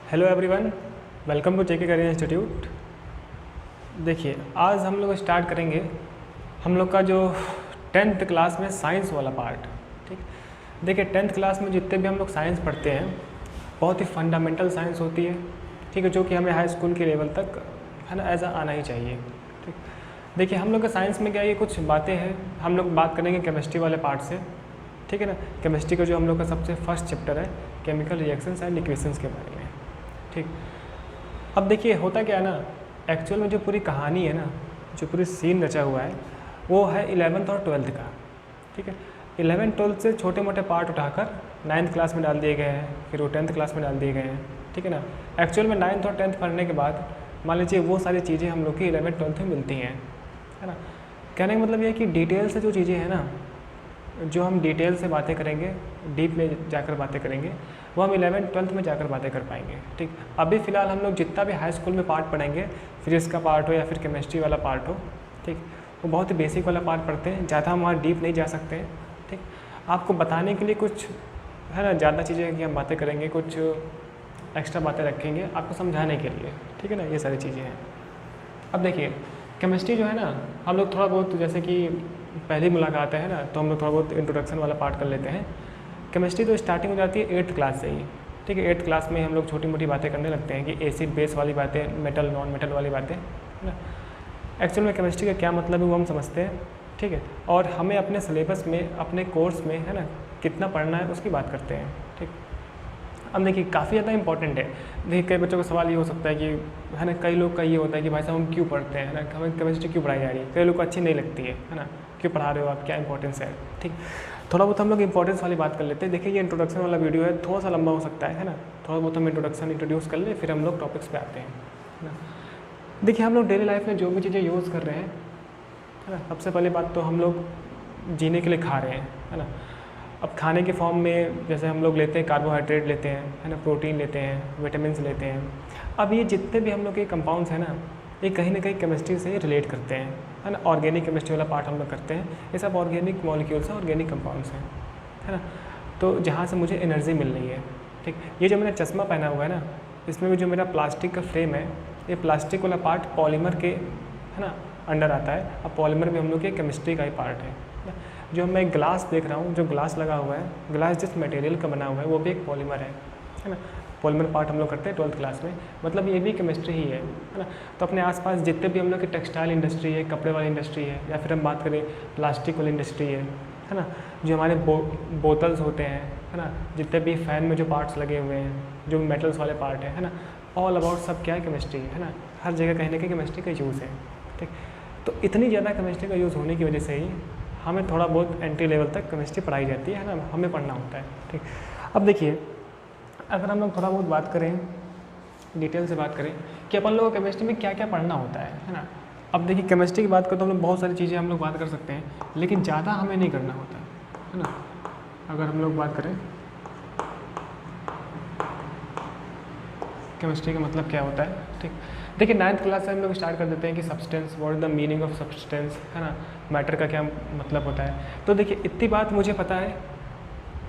Hello everyone, welcome to JK career institute. देखिए, आज हम लोग स्टार्ट करेंगे हम लोग का जो 10th क्लास में साइंस वाला पार्ट। ठीक, देखिए 10th क्लास में जितने भी हम लोग साइंस पढ़ते हैं बहुत ही फंडामेंटल साइंस होती है, ठीक है, जो कि हमें हाई स्कूल के लेवल तक है ना ऐसा आना ही चाहिए। ठीक, देखिए हम लोग का साइंस में क्या ये कुछ बातें हैं, हम लोग बात करेंगे केमिस्ट्री वाले पार्ट से, ठीक है ना। केमिस्ट्री का जो हम लोग का सबसे फर्स्ट चैप्टर है केमिकल रिएक्शंस एंड इक्वेशंस के बारे में। ठीक, अब देखिए होता क्या है ना, एक्चुअल में जो पूरी कहानी है ना, जो पूरी सीन रचा हुआ है वो है 11th और 12th का। ठीक है, 11th 12th से छोटे मोटे पार्ट उठाकर 9th क्लास में डाल दिए गए हैं, फिर वो 10th क्लास में डाल दिए गए हैं। ठीक है ना, एक्चुअल में 9th और 10th पढ़ने के बाद मान लीजिए वो सारी चीज़ें हम लोग की 11th 12th में मिलती हैं, है ना। कहने का मतलब ये है कि डिटेल से जो चीज़ें हैं ना, जो हम डिटेल से बातें करेंगे, डीप में जाकर बातें करेंगे, वो हम 11th 12th में जाकर बातें कर पाएंगे। ठीक, अभी फ़िलहाल हम लोग जितना भी हाई स्कूल में पार्ट पढ़ेंगे, फिजिक्स का पार्ट हो या फिर केमिस्ट्री वाला पार्ट हो, ठीक, वो बहुत ही बेसिक वाला पार्ट पढ़ते हैं, ज़्यादा हम वहाँ डीप नहीं जा सकते हैं। ठीक, आपको बताने के लिए कुछ है ना, ज़्यादा चीज़ें की हम बातें करेंगे, कुछ एक्स्ट्रा बातें रखेंगे आपको समझाने के लिए, ठीक है ना, ये सारी चीज़ें हैं। अब देखिए केमिस्ट्री जो है ना, हम लोग थोड़ा बहुत जैसे कि पहली मुलाकात है ना, तो हम लोग थोड़ा बहुत इंट्रोडक्शन वाला पार्ट कर लेते हैं। केमिस्ट्री तो स्टार्टिंग हो जाती है 8th क्लास से ही, ठीक है। 8th क्लास में हम लोग छोटी मोटी बातें करने लगते हैं कि एसिड बेस वाली बातें, मेटल नॉन मेटल वाली बातें, है ना। एक्चुअल में केमिस्ट्री का क्या मतलब है वो हम समझते हैं, ठीक है, और हमें अपने सिलेबस में, अपने कोर्स में, है ना, कितना पढ़ना है उसकी बात करते हैं। ठीक, अब देखिए काफ़ी ज़्यादा इंपॉर्टेंट है। देखिए कई बच्चों का सवाल ये हो सकता है कि है ना, कई लोग का ये होता है कि भाई साहब हम क्यों पढ़ते हैं, है ना, हमें केमिस्ट्री क्यों पढ़ाई जा रही है, कई लोग को अच्छी नहीं लगती है ना, क्यों पढ़ा रहे हो आप, क्या इंपॉर्टेंस है। ठीक, थोड़ा बहुत हम लोग इंपॉर्टेंस वाली बात कर लेते हैं। देखिए ये इंट्रोडक्शन वाला वीडियो है, थोड़ा सा लंबा हो सकता है ना, थोड़ा बहुत हम इंट्रोड्यूस कर ले, फिर हम लोग टॉपिक्स पे आते हैं, है ना। देखिए हम लोग डेली लाइफ में जो भी चीज़ें यूज़ कर रहे हैं, है ना, सबसे पहली बात तो हम लोग जीने के लिए खा रहे हैं, है ना। अब खाने के फॉर्म में जैसे हम लोग लेते हैं कार्बोहाइड्रेट लेते हैं, है ना, प्रोटीन लेते हैं, विटामिन्स लेते हैं। अब ये जितने भी हम लोग के कंपाउंड्स हैं ना, ये कहीं ना कहीं केमिस्ट्री से रिलेट करते हैं, है ना। ऑर्गेनिक केमिस्ट्री वाला पार्ट हम लोग करते हैं, ये सब ऑर्गेनिक मॉलिक्यूल्स हैं, ऑर्गेनिक कंपाउंड्स हैं, है ना। तो जहाँ से मुझे एनर्जी मिल रही है, ठीक, ये जो मैंने चश्मा पहना हुआ है ना, इसमें भी जो मेरा प्लास्टिक का फ्रेम है, ये प्लास्टिक वाला पार्ट पॉलीमर के, है ना, अंडर आता है। अब पॉलीमर भी हम लोग के केमिस्ट्री का ही पार्ट है। जो मैं ग्लास देख रहा हूँ, जो ग्लास लगा हुआ है, ग्लास जिस मटेरियल का बना हुआ है वो भी एक पॉलीमर है ना। पॉलीमर पार्ट हम लोग करते हैं 12th क्लास में, मतलब ये भी केमिस्ट्री ही है ना। तो अपने आसपास जितने भी हम लोग की टेक्सटाइल इंडस्ट्री है, कपड़े वाली इंडस्ट्री है, या फिर हम बात करें प्लास्टिक वाली इंडस्ट्री है ना, जो हमारे बोतल्स होते हैं, है ना, जितने भी फ़ैन में जो पार्ट्स लगे हुए हैं, जो मेटल्स वाले पार्ट है ना, ऑल अबाउट सब क्या है, केमिस्ट्री है ना। हर जगह कहीं ना कहीं केमिस्ट्री का यूज़ है। ठीक, तो इतनी ज़्यादा केमिस्ट्री का यूज़ होने की वजह से ही हमें थोड़ा बहुत एंट्री लेवल तक केमिस्ट्री पढ़ाई जाती है ना, हमें पढ़ना होता है। ठीक, अब देखिए अगर हम लोग थोड़ा बहुत बात करें, डिटेल से बात करें कि अपन लोगों को केमिस्ट्री में क्या क्या पढ़ना होता है ना। अब देखिए केमिस्ट्री की बात करें तो हम लोग बहुत सारी चीज़ें हम लोग बात कर सकते हैं, लेकिन ज़्यादा हमें नहीं करना होता है ना। अगर हम लोग बात करें केमिस्ट्री का मतलब क्या होता है, ठीक, देखिए 9th क्लास से हम लोग स्टार्ट कर देते हैं कि substance, what is the meaning of substance, है ना, मैटर का क्या मतलब होता है। तो देखिए इतनी बात मुझे पता है,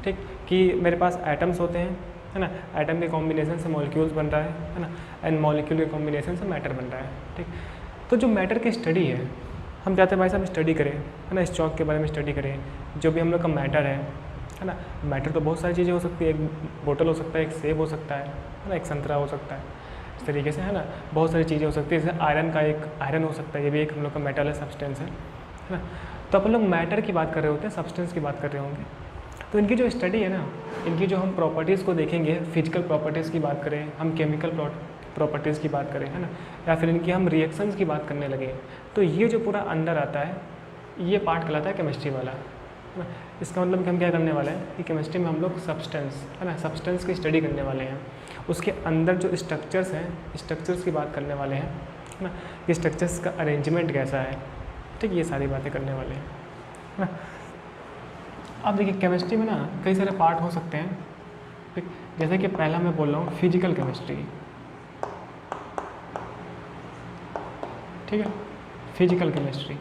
ठीक, कि मेरे पास एटम्स होते हैं, है ना, एटम के कॉम्बिनेशन से मॉलिक्यूल्स बन रहा है ना, एंड मॉलिक्यूल के कॉम्बिनेशन से मैटर बन रहा है। ठीक, तो जो मैटर की स्टडी है, हम चाहते हैं भाई साहब स्टडी करें, है ना, इस चौक के बारे में स्टडी करें, जो भी हम लोग का मैटर है ना। मैटर तो बहुत सारी चीज़ें हो सकती है, एक बोतल हो सकता है, एक सेब हो सकता है ना, एक संतरा हो सकता है, इस तरीके से, है ना, बहुत सारी चीज़ें हो सकती है। जैसे आयरन का एक आयरन हो सकता है, ये भी एक हम लोग का मेटल है, सब्सटेंस है ना। तो अपन लोग मैटर की बात कर रहे होते हैं, सब्सटेंस की बात कर रहे होंगे, तो इनकी जो स्टडी है ना, इनकी जो हम प्रॉपर्टीज़ को देखेंगे, फिजिकल प्रॉपर्टीज़ की बात करें, हम केमिकल प्रॉपर्टीज़ की बात करें, है ना, या फिर इनकी हम रिएक्शंस की बात करने लगे, तो ये जो पूरा अंदर आता है, ये पार्ट कहलाता है केमिस्ट्री वाला, है ना। इसका मतलब कि हम क्या करने वाले हैं कि केमिस्ट्री में हम लोग सब्सटेंस, है ना, सब्सटेंस की स्टडी करने वाले हैं, उसके अंदर जो स्ट्रक्चर्स हैं, स्ट्रक्चर्स की बात करने वाले हैं, है ना, कि स्ट्रक्चर्स का अरेंजमेंट कैसा है, ठीक, ये सारी बातें करने वाले हैं, है ना। अब देखिए केमिस्ट्री में ना कई सारे पार्ट हो सकते हैं, ठीक, जैसे कि पहला मैं बोल रहा हूँ फिजिकल केमिस्ट्री, ठीक है, फिजिकल केमिस्ट्री,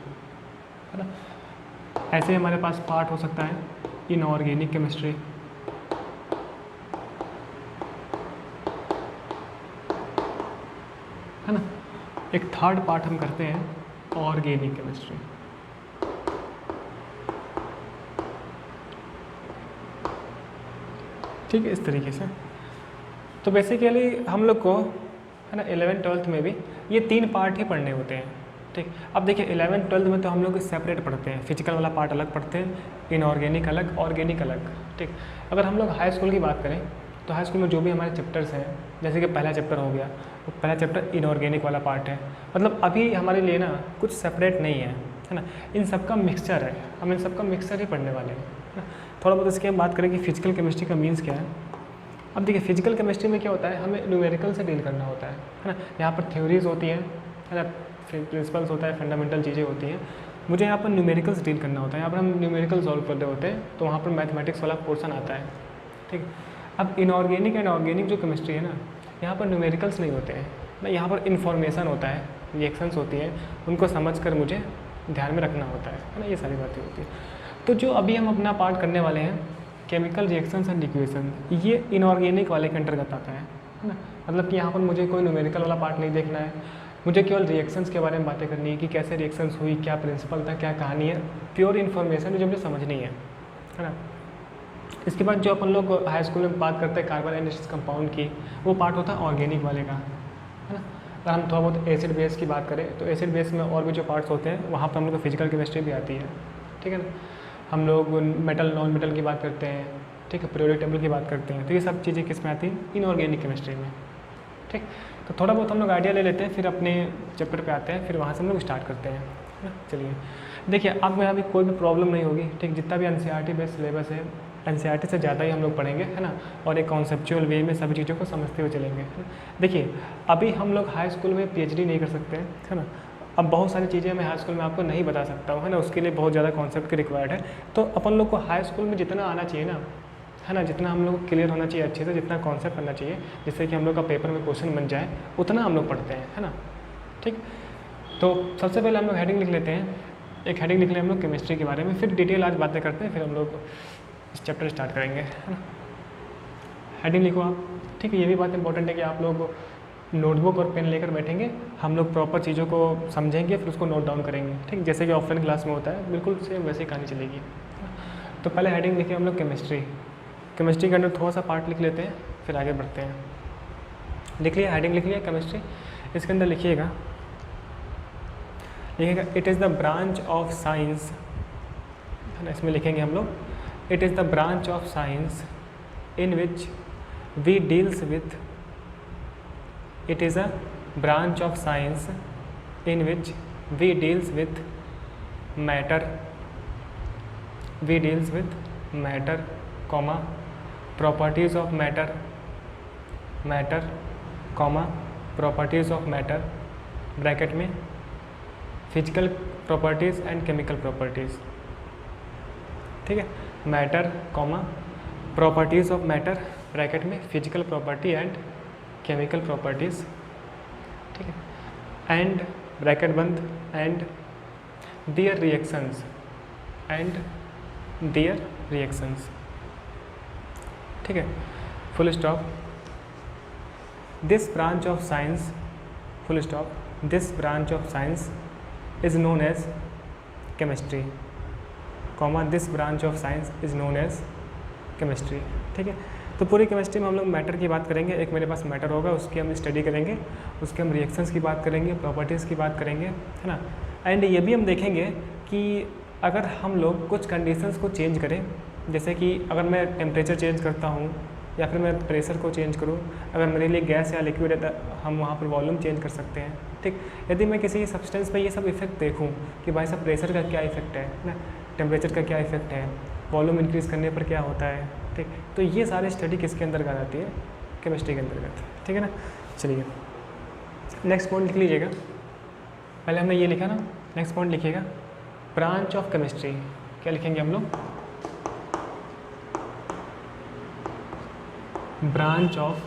है ना। ऐसे हमारे पास पार्ट हो सकता है इनऑर्गेनिक केमिस्ट्री, एक थर्ड पार्ट हम करते हैं ऑर्गेनिक केमिस्ट्री। ठीक है, इस तरीके से। तो बेसिकली हम लोग को है ना 11th-12th में भी ये 3 पार्ट ही पढ़ने होते हैं। ठीक, अब देखिए 11th-12th में तो हम लोग सेपरेट पढ़ते हैं, फिजिकल वाला पार्ट अलग पढ़ते हैं, इनऑर्गेनिक अलग, ऑर्गेनिक अलग। ठीक, अगर हम लोग हाई स्कूल की बात करें तो हाई स्कूल में जो भी हमारे चैप्टर्स हैं, जैसे कि पहला चैप्टर हो गया, वो पहला चैप्टर इनऑर्गेनिक वाला पार्ट है। मतलब अभी हमारे लिए ना कुछ सेपरेट नहीं है ना, इन सब का मिक्सचर है, हम इन सब का मिक्सचर ही पढ़ने वाले हैं ना। थोड़ा बहुत इसके हम बात करें कि फिजिकल केमिस्ट्री का मीन्स क्या है। अब देखिए फिजिकल केमिस्ट्री में क्या होता है, हमें न्यूमेरिकल से डील करना होता है ना। यहाँ पर थ्योरीज होती हैं है ना, प्रिंसिपल्स होता है, फंडामेंटल चीज़ें होती हैं। मुझे यहाँ पर न्यूमेरिकल्स डील करना होता है, यहाँ पर हम न्यूमेरिकल सॉल्व कर रहे होते हैं, तो वहाँ पर मैथमेटिक्स वाला पोर्सन आता है। ठीक, अब इनऑर्गेनिक एंड ऑर्गेनिक जो केमिस्ट्री है ना, यहाँ पर न्यूमेरिकल्स नहीं होते हैं ना, यहाँ पर इन्फॉर्मेशन होता है, रिएक्शंस होती हैं, उनको समझ कर मुझे ध्यान में रखना होता है ना, ये सारी बातें होती हैं। तो जो अभी हम अपना पार्ट करने वाले हैं केमिकल रिएक्शंस एंड इक्वेशन, ये इनऑर्गेनिक वाले के अंतर्गत आता है ना। मतलब कि यहाँ पर मुझे कोई न्यूमेरिकल वाला पार्ट नहीं देखना है, मुझे केवल रिएक्शंस के बारे में बातें करनी है कि कैसे रिएक्शंस हुई, क्या प्रिंसिपल था, क्या कहानी है, प्योर इन्फॉर्मेशन जो मुझे समझनी है ना। इसके बाद जो अपन लोग हाई स्कूल में बात करते हैं कार्बन एंड कंपाउंड की, वो पार्ट होता है ऑर्गेनिक वाले का है ना। अगर हम थोड़ा बहुत एसिड बेस की बात करें तो एसिड बेस में और भी जो पार्ट्स होते हैं वहाँ पर हम लोग को फिजिकल केमिस्ट्री भी आती है। ठीक है ना, हम लोग मेटल नॉन मेटल की बात करते हैं, ठीक है, पीरियोडिक टेबल की बात करते हैं, तो ये सब चीज़ें किस में आती हैं, इनऑर्गेनिक केमिस्ट्री में। ठीक, तो थोड़ा बहुत हम लोग आइडिया ले लेते हैं, फिर अपने चैप्टर पे आते हैं, फिर वहाँ से हम लोग स्टार्ट करते हैं ना। चलिए देखिए, अब में अभी कोई भी प्रॉब्लम नहीं होगी। ठीक, जितना भी एनसीईआरटी बेस्ड सिलेबस है, एनसीईआरटी से ज़्यादा ही हम लोग पढ़ेंगे है ना, और एक कॉन्सेप्चुअल वे में सभी चीज़ों को समझते हुए चलेंगे। देखिए अभी हम लोग हाई स्कूल में पीएचडी नहीं कर सकते हैं है ना। अब बहुत सारी चीज़ें मैं हाई स्कूल में आपको नहीं बता सकता हूँ है ना, उसके लिए बहुत ज़्यादा कॉन्सेप्ट की रिक्वायर्ड है। तो अपन लोग को हाई स्कूल में जितना आना चाहिए ना है ना, जितना हम लोग को क्लियर होना चाहिए अच्छे से, जितना कॉन्सेप्ट करना चाहिए जिससे कि हम लोग का पेपर में क्वेश्चन बन जाए, उतना हम लोग पढ़ते हैं है ना। ठीक, तो सबसे पहले हम लोग हेडिंग लिख लेते हैं, एक हेडिंग लिख लें हम लोग केमिस्ट्री के बारे में, फिर डिटेल आज बातें करते हैं, फिर हम लोग इस चैप्टर स्टार्ट करेंगे है ना। हेडिंग लिखो आप। ठीक है, ये भी बात इंपॉर्टेंट है कि आप लोग नोटबुक और पेन लेकर बैठेंगे, हम लोग प्रॉपर चीज़ों को समझेंगे, फिर उसको नोट डाउन करेंगे। ठीक, जैसे कि ऑफलाइन क्लास में होता है, बिल्कुल सेम वैसे ही कहानी चलेगी। तो पहले हेडिंग लिखिए हम लोग केमिस्ट्री। केमिस्ट्री के अंदर थोड़ा सा पार्ट लिख लेते हैं, फिर आगे बढ़ते हैं। लिख लिया, हेडिंग लिख लिया केमिस्ट्री। इसके अंदर लिखिएगा it is the branch of science है ना, इसमें लिखेंगे हम लोग it is the branch of science in which we deals with It is a branch of science in which we deals with matter, comma, properties of matter, comma, properties of matter, bracket में physical properties and chemical properties. ठीक है, matter comma properties of matter, bracket में physical property and chemical properties. ठीक है, and bracket बंद, and their reactions. ठीक है, full stop. This branch of science, full stop, this branch of science is known as chemistry, comma this branch of science is known as chemistry. ठीक है, तो पूरी chemistry में हम लोग मैटर की बात करेंगे। एक मेरे पास मैटर होगा, उसकी हम स्टडी करेंगे, उसके हम रिएक्शंस की बात करेंगे, प्रॉपर्टीज़ की बात करेंगे है ना। एंड ये भी हम देखेंगे कि अगर हम लोग कुछ कंडीशंस को चेंज करें, जैसे कि अगर मैं टेम्परेचर चेंज करता हूँ या फिर मैं प्रेशर को चेंज करूँ, अगर मेरे लिए गैस या लिक्विड है तो हम वहाँ पर वॉल्यूम चेंज कर सकते हैं। ठीक, यदि मैं किसी सब्सटेंस पे ये सब इफेक्ट देखूँ कि भाई साहब प्रेशर का क्या इफेक्ट है ना, टेम्परेचर का क्या इफेक्ट है, वॉल्यूम इंक्रीज़ करने पर क्या होता है। ठीक, तो ये सारी स्टडी किसके अंतर्गत आती है, केमिस्ट्री के अंतर्गत। ठीक है ना, चलिए नेक्स्ट पॉइंट लिख लीजिएगा। पहले हमने ये लिखा ना, नेक्स्ट पॉइंट लिखिएगा ब्रांच ऑफ केमिस्ट्री। क्या लिखेंगे हम लोग, branch of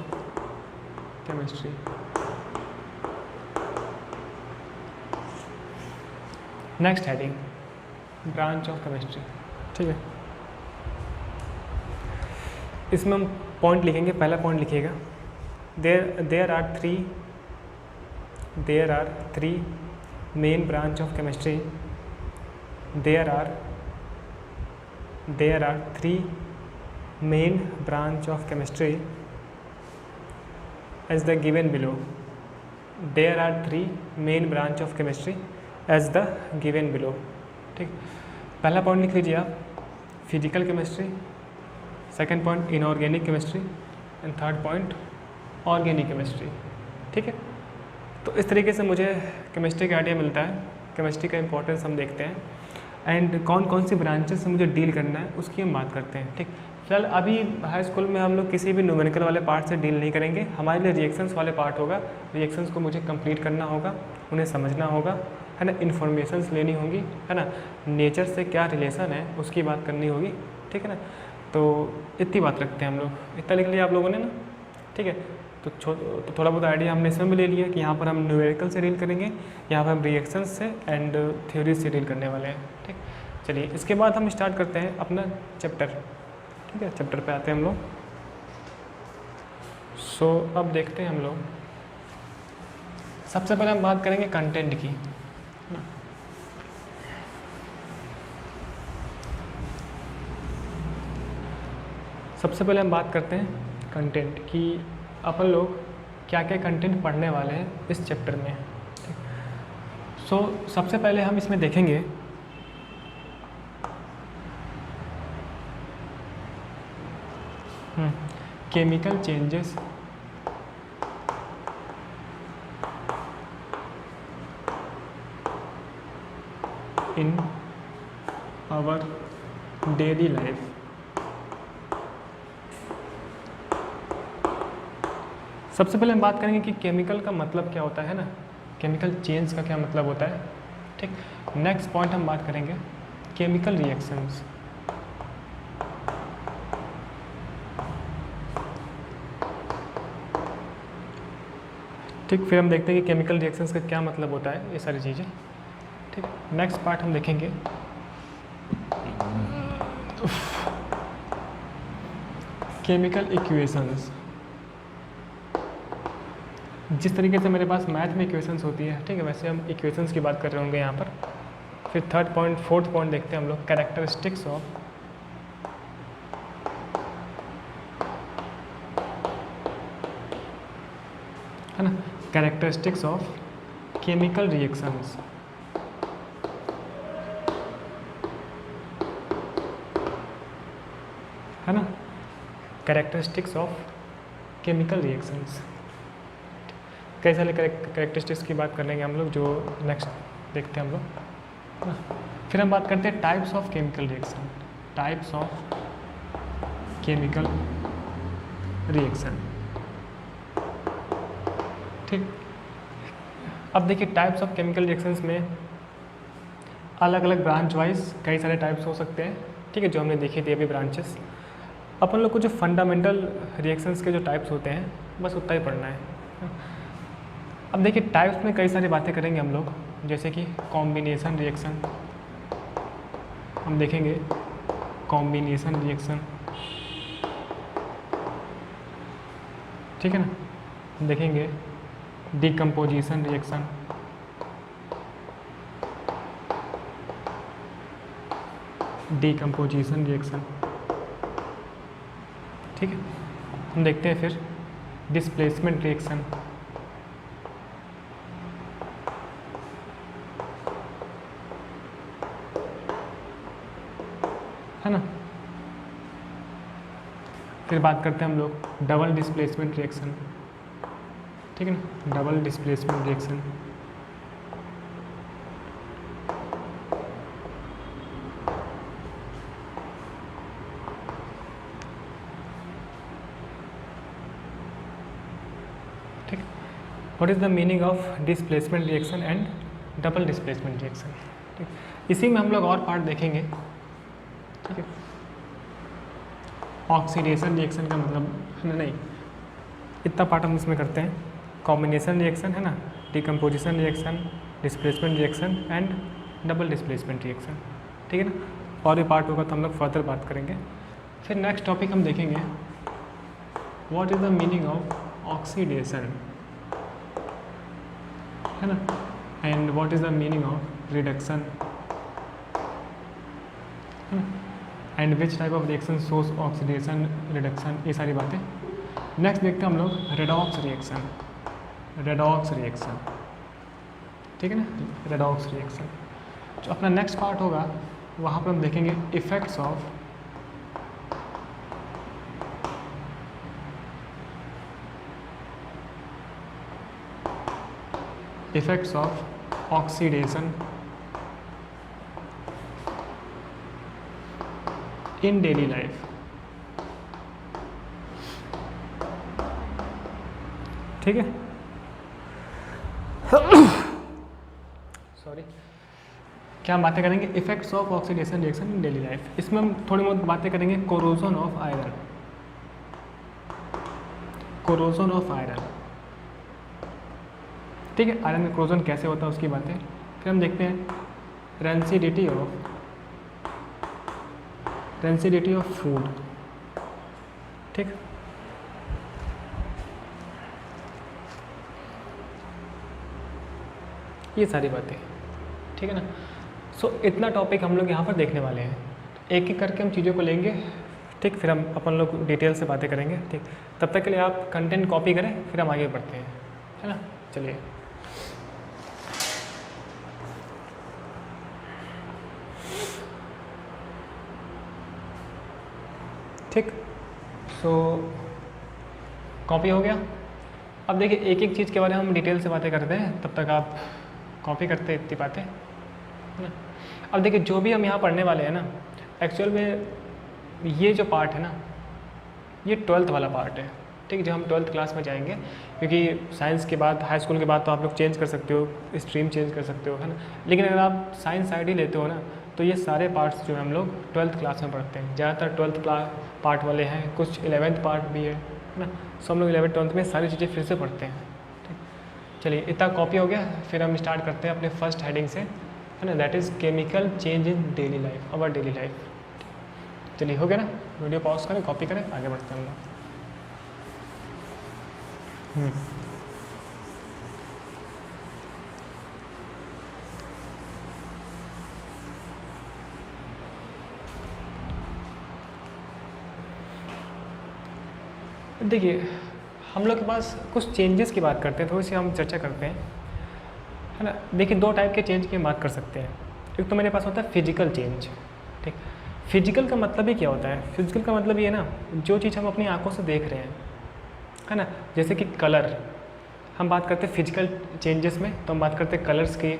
chemistry. Next heading branch of chemistry. ठीक है, इसमें हम पॉइंट लिखेंगे। पहला पॉइंट लिखिएगा there are 3 there are three main branch of chemistry. There are three main branch of chemistry as the given below. There are three main branch of chemistry as the given below. ठीक, पहला point लिख लीजिए आप, physical chemistry, second point inorganic chemistry and third point organic chemistry. ठीक है, तो इस तरीके से मुझे केमिस्ट्री का आइडिया मिलता है, केमिस्ट्री का इंपॉर्टेंस हम देखते हैं एंड कौन कौन सी ब्रांचेस से मुझे डील करना है उसकी हम बात करते हैं। ठीक, फिलहाल अभी हाई स्कूल में हम लोग किसी भी न्यूमेरिकल वाले पार्ट से डील नहीं करेंगे, हमारे लिए रिएक्शंस वाले पार्ट होगा। रिएक्शंस को मुझे कंप्लीट करना होगा, उन्हें समझना होगा, है ना, इन्फॉर्मेशंस लेनी होगी, है ना, नेचर से क्या रिलेशन है उसकी बात करनी होगी। ठीक है ना, तो इतनी बात रखते हैं हम लोग, इतना लिख लिया आप लोगों ने ना। ठीक है, तो थोड़ा बहुत आइडिया हमने इसमें भी ले लिया कि यहाँ पर हम न्यूमेरिकल से डील करेंगे, यहाँ पर हम रिएक्शंस से एंड थ्योरी से डील करने वाले हैं। ठीक, चलिए इसके बाद हम स्टार्ट करते हैं अपना चैप्टर। ठीक है, चैप्टर पे आते हैं हम लोग। सो अब देखते हैं हम लोग, सबसे पहले हम बात करेंगे कंटेंट की। सबसे पहले हम बात करते हैं कंटेंट की, अपन लोग क्या क्या कंटेंट पढ़ने वाले हैं इस चैप्टर में। सो सबसे पहले हम इसमें देखेंगे chemical changes in our daily life. सबसे पहले हम बात करेंगे कि केमिकल का मतलब क्या होता है ना, केमिकल चेंज का क्या मतलब होता है। ठीक, नेक्स्ट पॉइंट हम बात करेंगे केमिकल रिएक्शंस। ठीक, फिर हम देखते हैं कि केमिकल रिएक्शंस का क्या मतलब होता है, ये सारी चीज़ें। ठीक, नेक्स्ट पार्ट हम देखेंगे केमिकल इक्वेशंस। जिस तरीके से मेरे पास मैथ में इक्वेशंस होती है, ठीक है, वैसे हम इक्वेशंस की बात कर रहे होंगे यहाँ पर। फिर फोर्थ पॉइंट देखते हैं हम लोग कैरेक्टरिस्टिक्स ऑफ है ना, कैरेक्टरिस्टिक्स ऑफ केमिकल रिएक्शंस। है ना, कैरेक्टरिस्टिक्स ऑफ केमिकल रिएक्शंस। कई सारे कैरेक्टरिस्टिक्स की बात कर लेंगे हम लोग, जो नेक्स्ट देखते हैं हम लोग। फिर हम बात करते हैं types of chemical reaction. Types of chemical reaction. ठीक, अब देखिए टाइप्स ऑफ केमिकल रिएक्शंस में अलग अलग ब्रांच वाइज कई सारे टाइप्स हो सकते हैं। ठीक है, जो हमने देखे थे अभी ब्रांचेस। अपन लोग को जो फंडामेंटल रिएक्शंस के जो टाइप्स होते हैं बस उतना ही पढ़ना है। अब देखिए टाइप्स में कई सारी बातें करेंगे हम लोग, जैसे कि कॉम्बिनेशन रिएक्शन हम देखेंगे, कॉम्बिनेशन रिएक्शन। ठीक है ना, हम देखेंगे डिकम्पोजिशन रिएक्शन, डिकम्पोजिशन रिएक्शन। ठीक है, हम देखते हैं फिर डिस्प्लेसमेंट रिएक्शन। है ना, फिर बात करते हैं हम लोग डबल डिस्प्लेसमेंट रिएक्शन। ठीक है ना, डबल डिस्प्लेसमेंट रिएक्शन। ठीक, what is the meaning of displacement reaction and double displacement reaction. ठीक, इसी में हम लोग और पार्ट देखेंगे। ठीक है, ऑक्सीडेशन रिएक्शन का मतलब है ना, नहीं इतना पार्ट हम इसमें करते हैं। कॉम्बिनेशन रिएक्शन है ना, decomposition reaction, displacement reaction and double displacement reaction. ठीक है ना, और भी पार्ट होगा तो हम लोग फर्दर बात करेंगे। फिर नेक्स्ट टॉपिक हम देखेंगे what is the meaning of oxidation. है ना। And what is the meaning of reduction, and which type of reaction source oxidation reduction, ये सारी बातें। नेक्स्ट देखते हैं हम लोग रेडॉक्स रिएक्शन, रेडॉक्स रिएक्शन, ठीक है ना, रेडॉक्स रिएक्शन। जो अपना नेक्स्ट पार्ट होगा वहाँ पर हम देखेंगे effects of oxidation in daily life, ठीक है। सॉरी, क्या हम बातें करेंगे effects of oxidation reaction in daily life. इसमें हम थोड़ी बहुत बातें करेंगे corrosion of iron, corrosion of iron, ठीक है, आयरन में कोरोजन कैसे होता है उसकी बातें। फिर हम देखते हैं रेंसिडिटी ऑफ फूड, ठीक, ये सारी बातें, ठीक है ना। सो इतना टॉपिक हम लोग यहाँ पर देखने वाले हैं, एक एक करके हम चीज़ों को लेंगे, ठीक, फिर हम अपन लोग डिटेल से बातें करेंगे, ठीक। तब तक के लिए आप कंटेंट कॉपी करें, फिर हम आगे बढ़ते हैं, है ना। चलिए, ठीक, सो कॉपी हो गया। अब देखिए एक एक चीज़ के बारे में हम डिटेल से बातें करते हैं, तब तक आप कॉपी करते हैं इतनी बातें, है ना। अब देखिए जो भी हम यहाँ पढ़ने वाले हैं ना, एक्चुअल में ये जो पार्ट है ना, ये 12th वाला पार्ट है, ठीक, जो हम 12th क्लास में जाएंगे, क्योंकि साइंस के बाद, हाई स्कूल के बाद तो आप लोग चेंज कर सकते हो, स्ट्रीम चेंज कर सकते हो, है ना। लेकिन अगर आप साइंस साइड ही लेते हो ना, तो ये सारे पार्ट्स जो है हम लोग 12th क्लास में पढ़ते हैं। ज़्यादातर 12th पार्ट वाले हैं, कुछ 11th पार्ट भी है ना। सो हम लोग 11th 12th में सारी चीज़ें फिर से पढ़ते हैं, ठीक। चलिए इतना कॉपी हो गया, फिर हम स्टार्ट करते हैं अपने फर्स्ट हेडिंग से, है ना, that is chemical change in daily life, our daily life. चलिए हो गया ना, वीडियो पॉज करें, कॉपी करें, आगे बढ़ते हैं हम लोग। देखिए हम लोग के पास कुछ चेंजेस की बात करते हैं, थोड़ी सी हम चर्चा करते हैं, है ना। देखिए दो टाइप के चेंज की हम बात कर सकते हैं। एक तो मेरे पास होता है फिजिकल चेंज, ठीक। फिजिकल का मतलब ही क्या होता है? फिजिकल का मतलब ये है ना, जो चीज़ हम अपनी आंखों से देख रहे हैं, है ना, जैसे कि कलर, हम बात करते हैं फिजिकल चेंजेस में, तो हम बात करते हैं कलर्स की,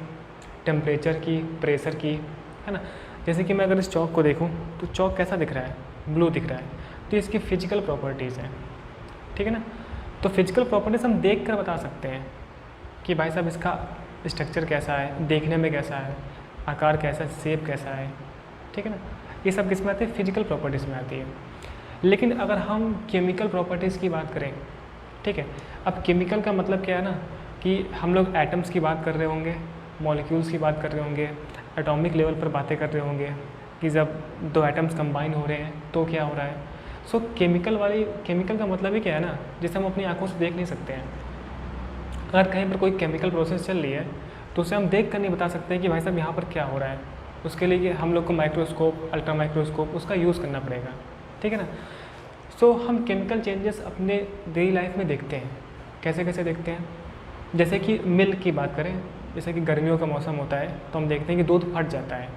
टेम्परेचर की, प्रेशर की, है ना। जैसे कि मैं अगर इस चौक को देखूं तो चौक कैसा दिख रहा है? ब्लू दिख रहा है, तो इसकी फिजिकल प्रॉपर्टीज़ हैं, ठीक है ना। तो फिजिकल प्रॉपर्टीज़ हम देख कर बता सकते हैं कि भाई साहब इसका स्ट्रक्चर कैसा है, देखने में कैसा है, आकार कैसा है, शेप कैसा है, ठीक है ना। ये सब किस में आती है? फिजिकल प्रॉपर्टीज़ में आती है। लेकिन अगर हम केमिकल प्रॉपर्टीज़ की बात करें, ठीक है, अब केमिकल का मतलब क्या है ना, कि हम लोग एटम्स की बात कर रहे होंगे, मॉलिक्यूल्स की बात कर रहे होंगे, एटॉमिक लेवल पर बातें कर रहे होंगे कि जब दो एटम्स कंबाइन हो रहे हैं तो क्या हो रहा है। सो केमिकल का मतलब ही क्या है ना, जिसे हम अपनी आंखों से देख नहीं सकते हैं। अगर कहीं पर कोई केमिकल प्रोसेस चल रही है तो उसे हम देख कर नहीं बता सकते कि भाई साहब यहाँ पर क्या हो रहा है। उसके लिए हम लोग को माइक्रोस्कोप, अल्ट्रा माइक्रोस्कोप उसका यूज़ करना पड़ेगा, ठीक है ना। सो हम केमिकल चेंजेस अपने डेली लाइफ में देखते हैं। कैसे कैसे देखते हैं? जैसे कि मिल्क की बात करें, जैसे कि गर्मियों का मौसम होता है तो हम देखते हैं कि दूध फट जाता है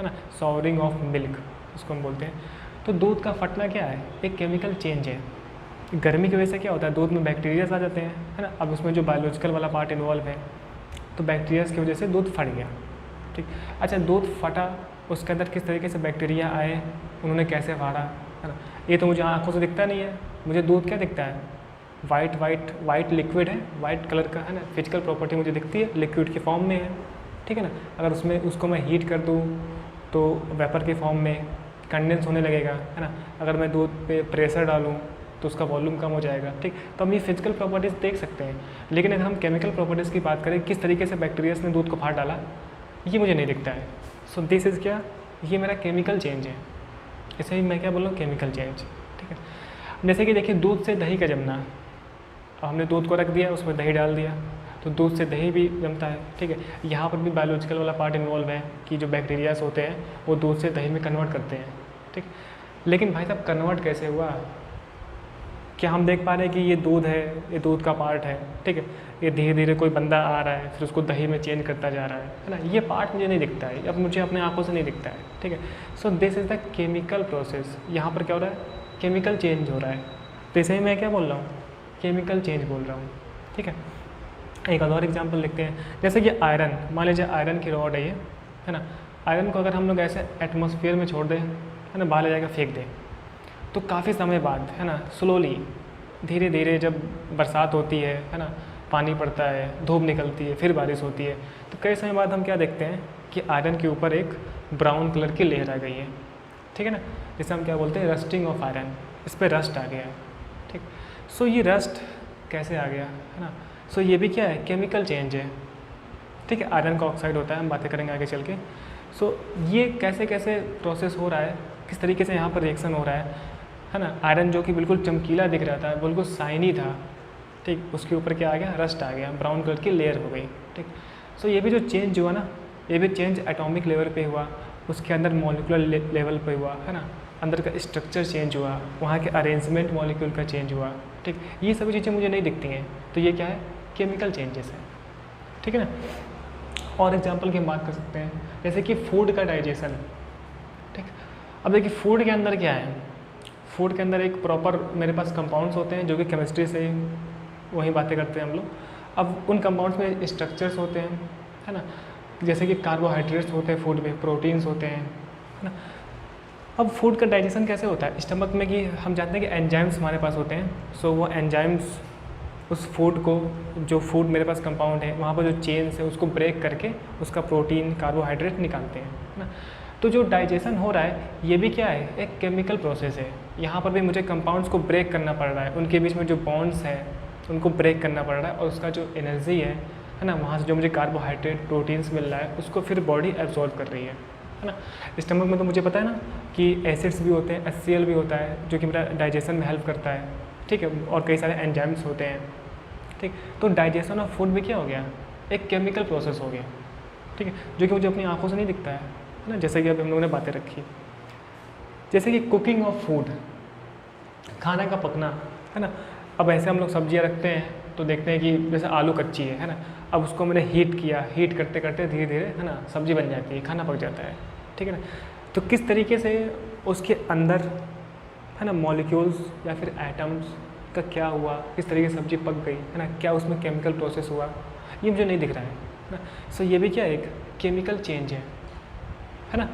ना, सॉवरिंग ऑफ मिल्क उसको हम बोलते हैं। तो दूध का फटना क्या है? एक केमिकल चेंज है। गर्मी की वजह से क्या होता है? दूध में बैक्टीरियाज आ जाते हैं, है ना। अब उसमें जो बायोलॉजिकल वाला पार्ट इन्वॉल्व है, तो बैक्टीरियाज की वजह से दूध फट गया, ठीक। अच्छा, दूध फटा, उसके अंदर किस तरीके से बैक्टीरिया आए, उन्होंने कैसे फाड़ा, है ना। ये तो मुझे आंखों से दिखता नहीं है। मुझे दूध क्या दिखता है? वाइट लिक्विड है, वाइट कलर का, है ना। फिजिकल प्रॉपर्टी मुझे दिखती है, लिक्विड के फॉर्म में है, ठीक है ना। अगर उसको मैं हीट कर दूँ तो वेपर के फॉर्म में कंडेंस होने लगेगा, है ना। अगर मैं दूध पे प्रेशर डालूँ तो उसका वॉल्यूम कम हो जाएगा, ठीक। तो हम ये फिजिकल प्रॉपर्टीज़ देख सकते हैं। लेकिन अगर हम केमिकल प्रॉपर्टीज़ की बात करें, किस तरीके से बैक्टीरियाज ने दूध को फाड़ डाला, ये मुझे नहीं दिखता है। सो दिस इज़ क्या? ये मेरा केमिकल चेंज है। इसे ही मैं क्या बोल रहा हूँ? केमिकल चेंज, ठीक है। जैसे कि देखिए दूध से दही का जमना, अब हमने दूध को रख दिया, उसमें दही डाल दिया, तो दूध से दही भी जमता है, ठीक है। यहाँ पर भी बायोलॉजिकल वाला पार्ट इन्वॉल्व है कि जो बैक्टीरियाज होते हैं वो दूध से दही में कन्वर्ट करते हैं, ठीक। लेकिन भाई साहब कन्वर्ट कैसे हुआ? क्या हम देख पा रहे हैं कि ये दूध है, ये दूध का पार्ट है, ठीक है, ये धीरे धीरे कोई बंदा आ रहा है फिर उसको दही में चेंज करता जा रहा है ना? ये पार्ट मुझे नहीं दिखता है, अब मुझे अपने आंखों से नहीं दिखता है, ठीक है। So this is the chemical process. यहाँ पर क्या हो रहा है? केमिकल चेंज हो रहा है। तो इसे ही मैं क्या बोल रहा हूँ? केमिकल चेंज बोल रहा हूँ, ठीक है। एक और एग्जाम्पल लिखते हैं, जैसे कि आयरन, मान लीजिए आयरन की रॉड है ये, है ना। आयरन को अगर हम लोग ऐसे एटमॉस्फेयर में छोड़ दें, है ना, बाहर ले जाकर फेंक दें, तो काफ़ी समय बाद, है ना, स्लोली धीरे धीरे जब बरसात होती है ना, पानी पड़ता है, धूप निकलती है, फिर बारिश होती है, तो कई समय बाद हम क्या देखते हैं कि आयरन के ऊपर एक ब्राउन कलर की लेयर आ गई है, ठीक है ना। जिसे हम क्या बोलते हैं? Rusting of iron. इस पर रस्ट आ गया है, ठीक। सो ये रस्ट कैसे आ गया, है ना? सो ये भी क्या है? केमिकल चेंज है, ठीक है। आयरन का ऑक्साइड होता है, हम बातें करेंगे आगे चल के। सो ये कैसे कैसे प्रोसेस हो रहा है, किस तरीके से यहाँ पर रिएक्शन हो रहा है ना। आयरन जो कि बिल्कुल चमकीला दिख रहा था, बिल्कुल शाइनी था, ठीक, उसके ऊपर क्या आ गया? रस्ट आ गया, ब्राउन कलर की लेयर हो गई, ठीक। सो ये भी जो चेंज हुआ ना, ये भी चेंज एटॉमिक लेवल पे हुआ, उसके अंदर मॉलिक्यूलर लेवल पे हुआ, है ना। अंदर का स्ट्रक्चर चेंज हुआ, वहाँ के अरेंजमेंट मॉलिक्यूल का चेंज हुआ, ठीक। ये सभी चीज़ें मुझे नहीं दिखती हैं, तो ये क्या है? केमिकल चेंजेस है, ठीक है ना। और एग्जाम्पल की हम बात कर सकते हैं, जैसे कि फूड का डाइजेशन, ठीक। अब देखिए फूड के अंदर क्या है? फूड के अंदर एक प्रॉपर मेरे पास कंपाउंड्स होते हैं जो कि केमिस्ट्री से वही बातें करते हैं हम लोग। अब उन कंपाउंड्स में स्ट्रक्चर्स होते हैं, है ना, जैसे कि कार्बोहाइड्रेट्स होते हैं फूड में, प्रोटीन्स होते हैं, है ना। अब फूड का डाइजेशन कैसे होता है? स्टमक में कि हम जानते हैं कि एंजाइम्स हमारे पास होते हैं। सो वो एंजाइम्स उस फूड को, जो फूड मेरे पास कंपाउंड है वहाँ पर जो चेन्स है उसको ब्रेक करके उसका प्रोटीन कार्बोहाइड्रेट निकालते हैं, है ना। तो जो डाइजेशन हो रहा है ये भी क्या है? एक केमिकल प्रोसेस है। यहाँ पर भी मुझे कंपाउंड्स को ब्रेक करना पड़ रहा है, उनके बीच में जो बॉन्ड्स हैं उनको ब्रेक करना पड़ रहा है, और उसका जो एनर्जी है ना, वहाँ से जो मुझे कार्बोहाइड्रेट प्रोटीन्स मिल रहा है उसको फिर बॉडी एब्जॉर्ब कर रही है ना। स्टमक में तो मुझे पता है ना कि एसिड्स भी होते हैं, HCl भी होता है जो कि मेरा डाइजेशन में हेल्प करता है, ठीक है, और कई सारे एंजाइम्स होते हैं, ठीक। तो डाइजेशन ऑफ फूड भी क्या हो गया? एक केमिकल प्रोसेस हो गया, ठीक है, जो कि मुझे अपनी आंखों से नहीं दिखता है ना। जैसे कि अभी हम लोगों ने बातें रखी, जैसे कि कुकिंग ऑफ फूड, खाना का पकना, है ना। अब ऐसे हम लोग सब्जियां रखते हैं तो देखते हैं कि जैसे आलू कच्ची है ना, अब उसको मैंने हीट किया, हीट करते करते धीरे धीरे, है ना, सब्जी बन जाती है, खाना पक जाता है, ठीक है ना। तो किस तरीके से उसके अंदर, है ना, मॉलिक्यूल्स या फिर एटम्स का क्या हुआ, किस तरीके से सब्जी पक गई, है ना, क्या उसमें केमिकल प्रोसेस हुआ, ये मुझे नहीं दिख रहा है ना। सो ये भी क्या है? एक केमिकल चेंज है ना।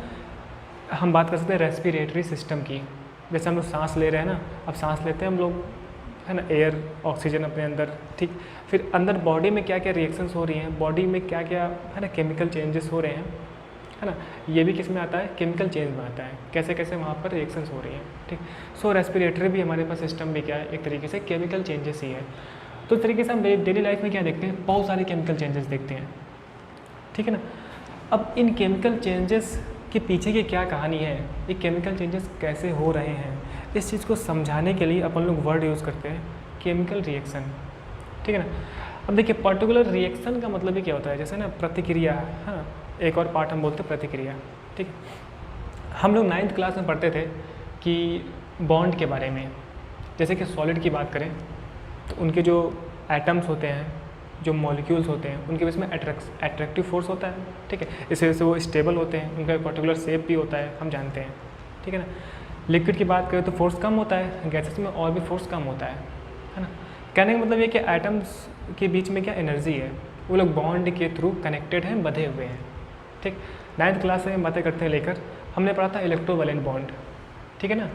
हम बात कर सकते हैं रेस्पिरेटरी सिस्टम की, जैसे हम लोग सांस ले रहे हैं ना, अब सांस लेते हैं हम लोग, है ना, एयर ऑक्सीजन अपने अंदर, ठीक। फिर अंदर बॉडी में क्या क्या रिएक्शंस हो रही हैं, बॉडी में क्या क्या, है ना, केमिकल चेंजेस हो रहे हैं, है ना। ये भी किस में आता है? केमिकल चेंज में आता है, कैसे कैसे वहाँ पर रिएक्शंस हो रही हैं, ठीक। सो रेस्पिरेटरी भी हमारे पास सिस्टम भी क्या है? एक तरीके से केमिकल चेंजेस ही है। तो इस तरीके से हम डेली लाइफ में क्या देखते हैं? बहुत सारे केमिकल चेंजेस देखते हैं, ठीक है ना। अब इन केमिकल चेंजेस के पीछे की क्या कहानी है, ये केमिकल चेंजेस कैसे हो रहे हैं, इस चीज़ को समझाने के लिए अपन लोग वर्ड यूज़ करते हैं केमिकल रिएक्शन, ठीक है ना। अब देखिए पर्टिकुलर रिएक्शन का मतलब ही क्या होता है? जैसे ना प्रतिक्रिया, हाँ, एक और पार्ट हम बोलते हैं प्रतिक्रिया, ठीक है। हम लोग 9th क्लास में पढ़ते थे कि बॉन्ड के बारे में, जैसे कि सॉलिड की बात करें तो उनके जो एटम्स होते हैं, जो मॉलिक्यूल्स होते हैं, उनके बीच में अट्रैक्टिव फोर्स होता है, ठीक है। इस वजह से वो स्टेबल होते हैं, उनका पर्टिकुलर शेप भी होता है, हम जानते हैं, ठीक है ना। लिक्विड की बात करें तो फोर्स कम होता है, गैसेस में और भी फोर्स कम होता है ना। कहने का मतलब ये कि एटम्स के बीच में क्या एनर्जी है, वो लोग बॉन्ड के थ्रू कनेक्टेड हैं, बंधे हुए हैं, ठीक। 9th क्लास से हम बातें करते हैं लेकर, हमने पढ़ा था इलेक्ट्रोवैलेंट बॉन्ड, ठीक है ना,